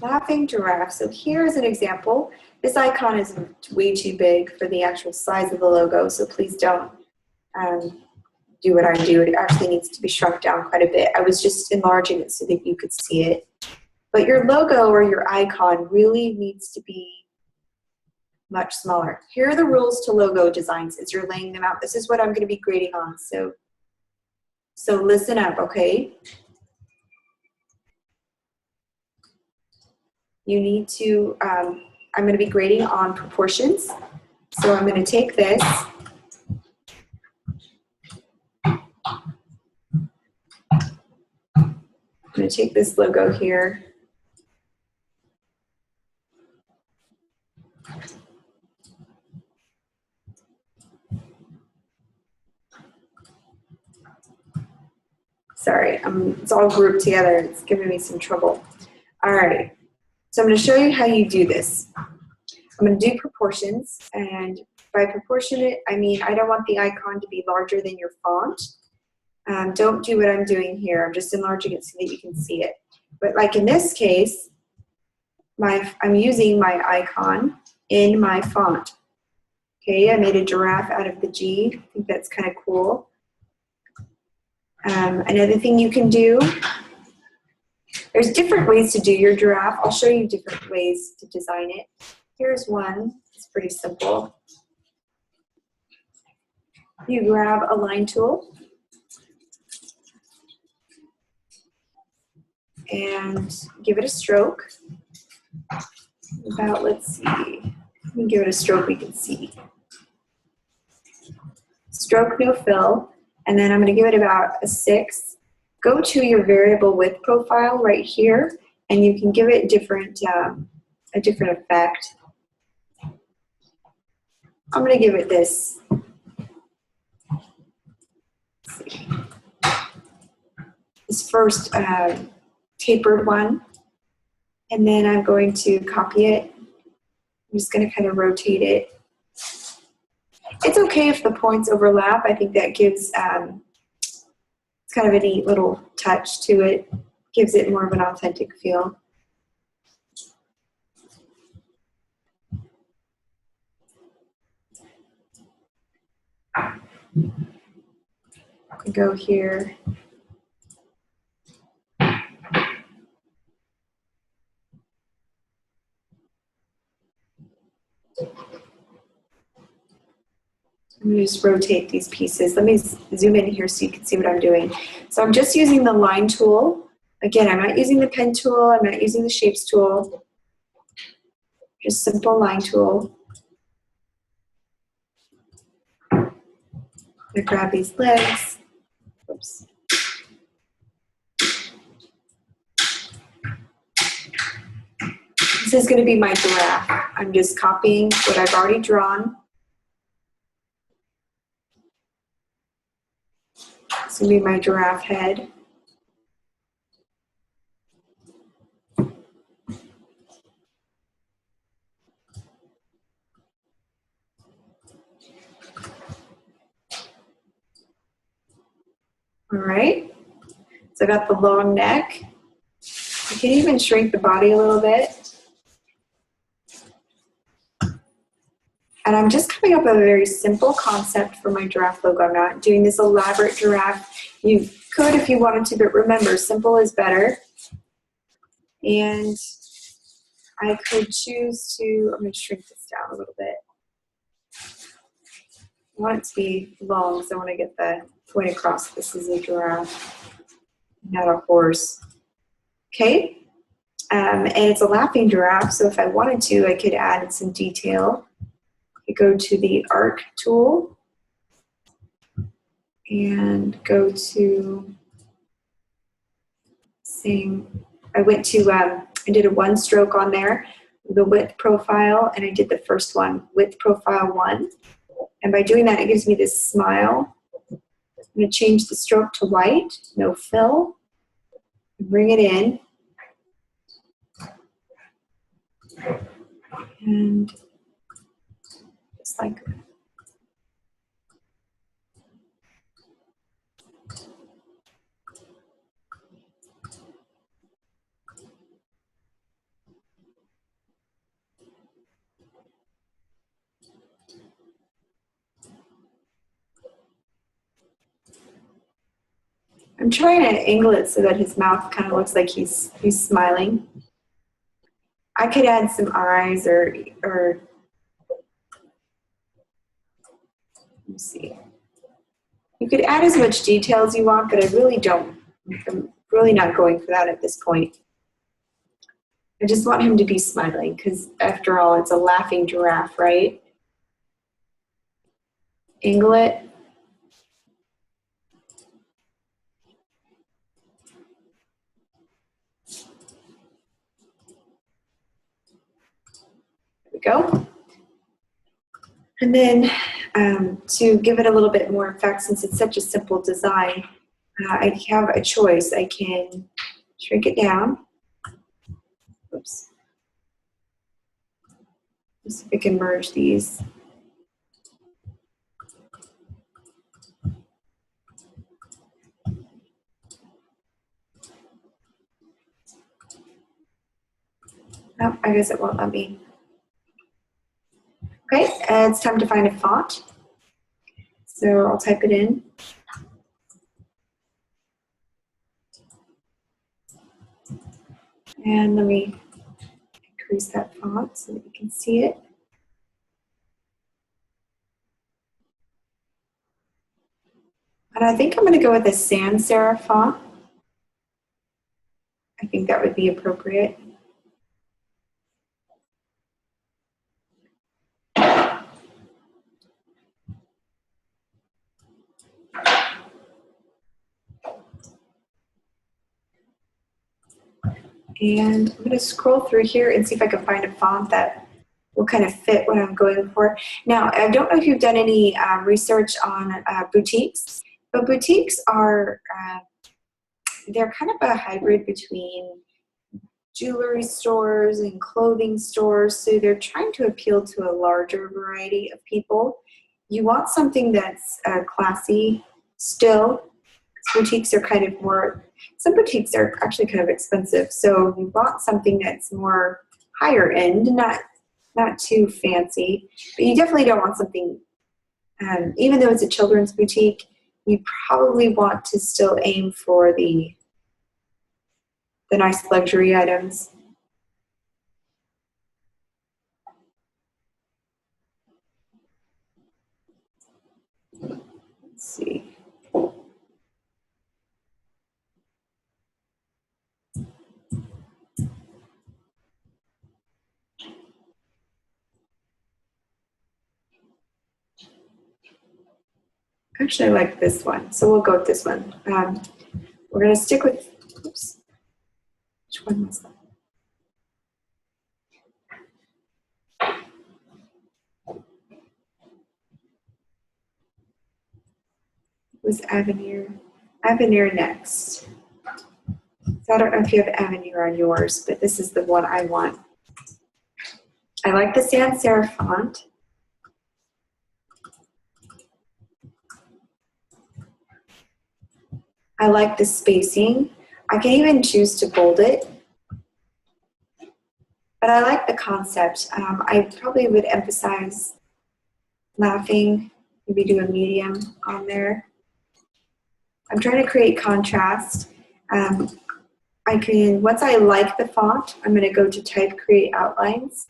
Laughing giraffe. So here's an example. This icon is way too big for the actual size of the logo, so please don't do what I do. It actually needs to be shrunk down quite a bit. I was just enlarging it so that you could see it. But your logo or your icon really needs to be much smaller. Here are the rules to logo designs as you're laying them out. This is what I'm going to be grading on. So listen up, okay? You need to, I'm going to be grading on proportions. So I'm going to take this. I'm going to take this logo here. Sorry, it's all grouped together. It's giving me some trouble. All right, so I'm going to show you how you do this. I'm going to do proportions, and by proportionate, I mean I don't want the icon to be larger than your font. Don't do what I'm doing here. I'm just enlarging it so that you can see it. But like in this case, I'm using my icon in my font. Okay, I made a giraffe out of the G. I think that's kind of cool. Another thing you can do, there's different ways to do your giraffe. I'll show you different ways to design it. Here's one. It's pretty simple. You grab a line tool and give it a stroke. About, let's see, let me give it a stroke we can see. Stroke, no fill. And then I'm going to give it about a 6. Go to your variable width profile right here, and you can give it a different effect. I'm going to give it this. Let's see. This first tapered one, and then I'm going to copy it. I'm just going to kind of rotate it. It's okay if the points overlap. I think that gives it's kind of a neat little touch to it. Gives it more of an authentic feel. Go here. I'm going to just rotate these pieces. Let me zoom in here so you can see what I'm doing. So I'm just using the line tool. Again, I'm not using the pen tool. I'm not using the shapes tool. Just simple line tool. I'm going to grab these legs. Oops. This is going to be my giraffe. I'm just copying what I've already drawn. This will be my giraffe head. All right, so I got the long neck. You can even shrink the body a little bit. And I'm just coming up with a very simple concept for my giraffe logo. I'm not doing this elaborate giraffe. You could if you wanted to, but remember, simple is better. And I could choose to, I'm going to shrink this down a little bit. I want it to be long, so I want to get the point across. This is a giraffe, not a horse. Okay, and it's a laughing giraffe, so if I wanted to, I could add some detail. I go to the arc tool and go to same. I went to, I did a 1 stroke on there, the width profile, and I did the first one, width profile 1. And by doing that, it gives me this smile. I'm going to change the stroke to white, no fill, bring it in, and just like that. I'm trying to angle it so that his mouth kind of looks like he's smiling. I could add some eyes or let me see. You could add as much detail as you want, but I really don't. I'm really not going for that at this point. I just want him to be smiling because after all, it's a laughing giraffe, right? Angle it. There we go. And then to give it a little bit more effect, since it's such a simple design, I have a choice. I can shrink it down. Oops. Let's see if I can merge these. Oh, I guess it won't let me. Okay, it's time to find a font. So I'll type it in. And let me increase that font so that you can see it. And I think I'm going to go with a sans serif font. I think that would be appropriate. And I'm going to scroll through here and see if I can find a font that will kind of fit what I'm going for. Now, I don't know if you've done any research on boutiques, but boutiques are, they're kind of a hybrid between jewelry stores and clothing stores, so they're trying to appeal to a larger variety of people. You want something that's classy still. Boutiques are kind of more, some boutiques are actually kind of expensive, so you want something that's more higher end, not too fancy, but you definitely don't want something, even though it's a children's boutique, you probably want to still aim for the nice luxury items. Let's see. Actually, I like this one, so we'll go with this one. We're going to stick with, oops, which one was that? It was Avenir next. So I don't know if you have Avenir on yours, but this is the one I want. I like the sans serif font. I like the spacing. I can even choose to bold it. But I like the concept. I probably would emphasize laughing, maybe do a medium on there. I'm trying to create contrast. I can, once I like the font, I'm going to go to Type Create Outlines.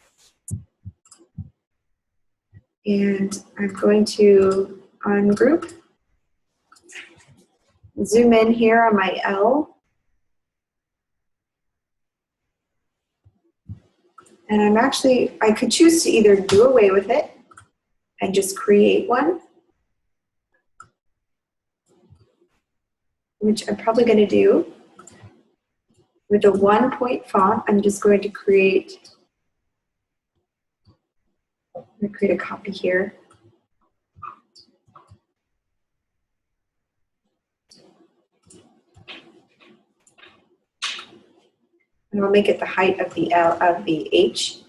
And I'm going to ungroup. Zoom in here on my L. And I'm actually, I could choose to either do away with it and just create one, which I'm probably going to do. With a 1-point font, I'm just going to create, I'm going to create a copy here. And I'll make it the height of the L of the H.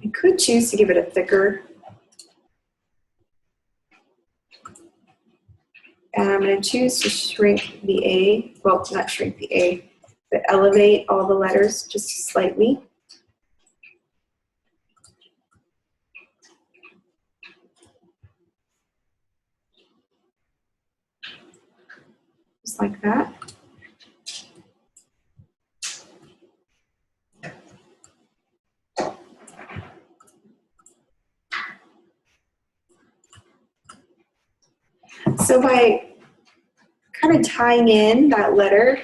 I could choose to give it a thicker. And I'm going to choose to shrink the A, well, not shrink the A, but elevate all the letters just slightly. Just like that. So by kind of tying in that letter,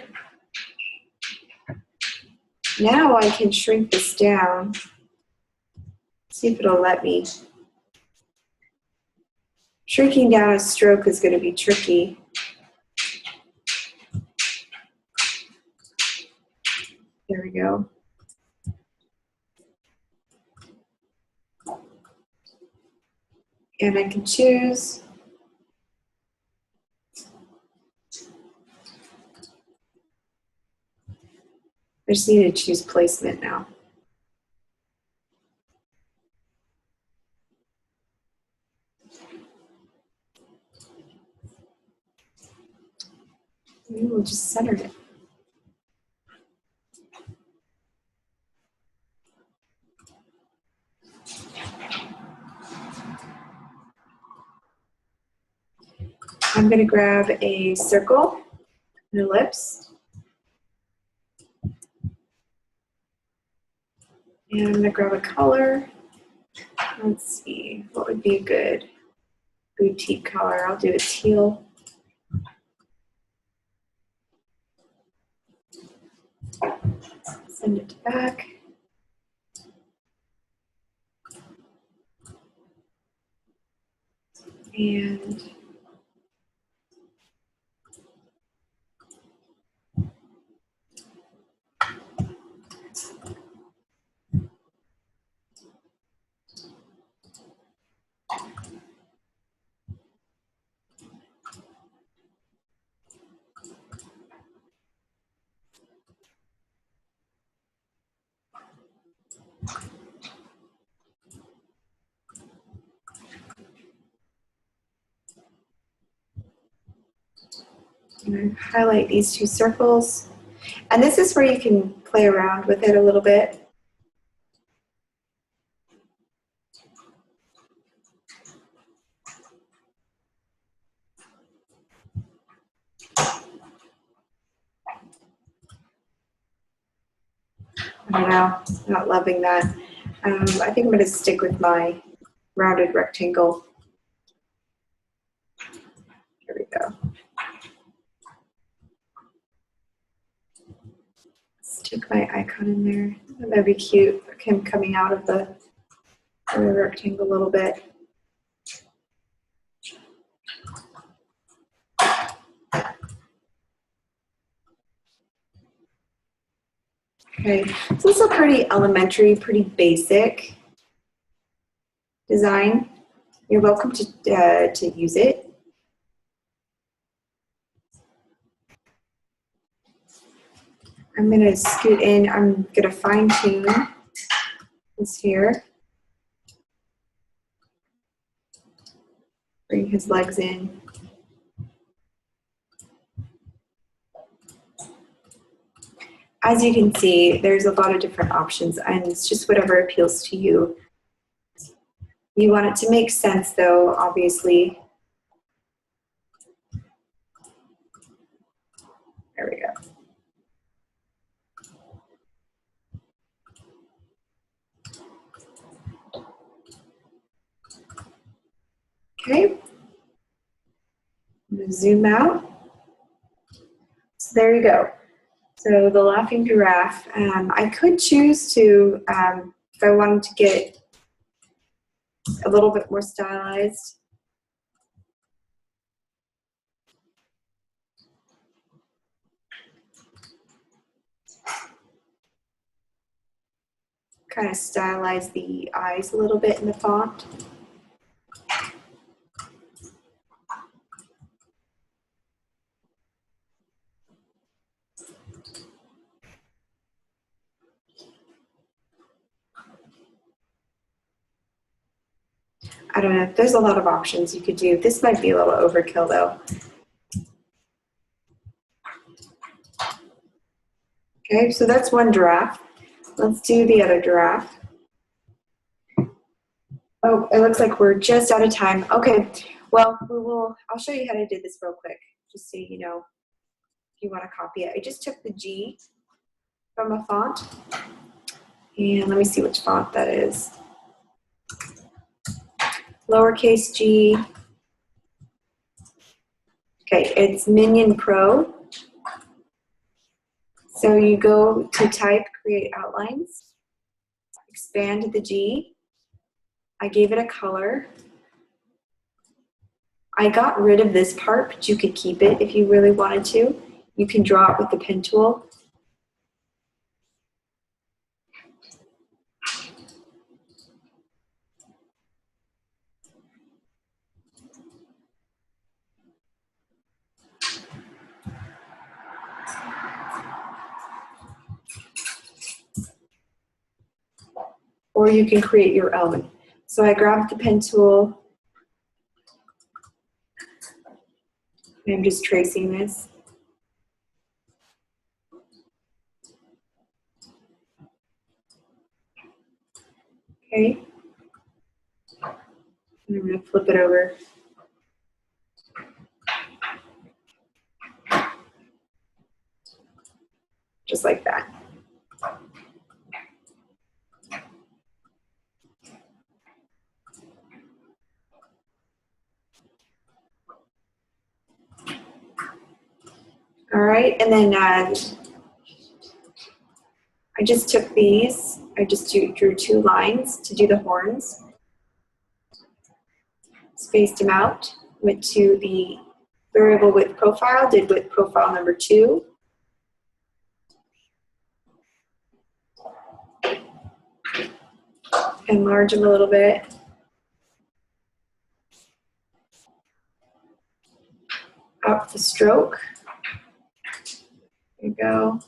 now I can shrink this down. See if it'll let me. Shrinking down a stroke is going to be tricky. There we go. And I can choose. I just need to choose placement now. Maybe we'll just center it. I'm going to grab a circle, an ellipse, and I'm going to grab a color. Let's see, what would be a good boutique color? I'll do a teal. Send it to back. And I'm going to highlight these two circles. And this is where you can play around with it a little bit. I don't know, I'm not loving that. I think I'm going to stick with my rounded rectangle. Here we go. Stick my icon in there. That'd be cute. Him coming out of the rectangle a little bit. Okay, so this is a pretty elementary, pretty basic design. You're welcome to use it. I'm going to scoot in. I'm going to fine tune this here. Bring his legs in. As you can see, there's a lot of different options, and it's just whatever appeals to you. You want it to make sense, though, obviously. There we go. Okay. I'm going to zoom out. So there you go. So the laughing giraffe. I could choose to, if I wanted to get a little bit more stylized, kind of stylize the eyes a little bit in the font. I don't know, there's a lot of options you could do. This might be a little overkill though. Okay, so that's one giraffe. Let's do the other giraffe. Oh, it looks like we're just out of time. Okay, well, I'll show you how to do this real quick, just so you know if you want to copy it. I just took the G from a font, and let me see which font that is. Lowercase g. Okay, it's Minion Pro. So you go to type, create outlines, expand the G. I gave it a color. I got rid of this part, but you could keep it if you really wanted to. You can draw it with the pen tool. Or you can create your own. So I grabbed the pen tool. I'm just tracing this. Okay. And I'm going to flip it over. Just like that. All right, and then I just took these. I just drew 2 lines to do the horns. Spaced them out. Went to the variable width profile. Did width profile number 2. Enlarge them a little bit. Up the stroke. There you go.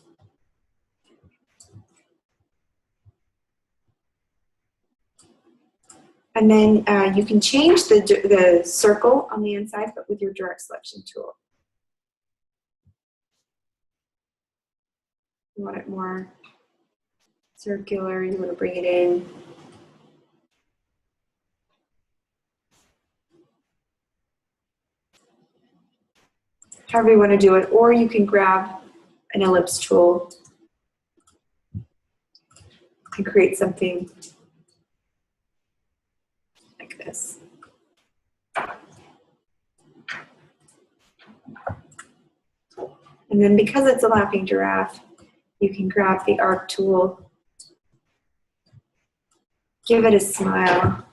And then you can change the circle on the inside, but with your direct selection tool. You want it more circular, you want to bring it in. However you want to do it, or you can grab an ellipse tool and create something like this. And then because it's a laughing giraffe, you can grab the arc tool, give it a smile,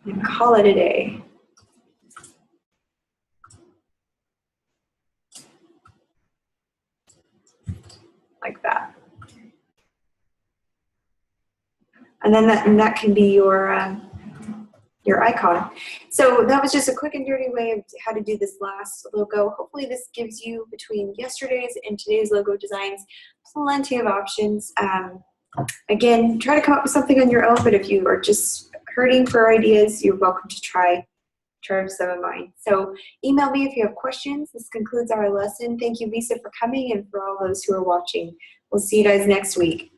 and call it a day. Like that. And then that can be your icon. So that was just a quick and dirty way of how to do this last logo. Hopefully this gives you, between yesterday's and today's logo designs, plenty of options. Again, try to come up with something on your own, but if you are just hurting for ideas, you're welcome to try some of mine. So email me if you have questions. This concludes our lesson. Thank you, Lisa, for coming, and for all those who are watching. We'll see you guys next week.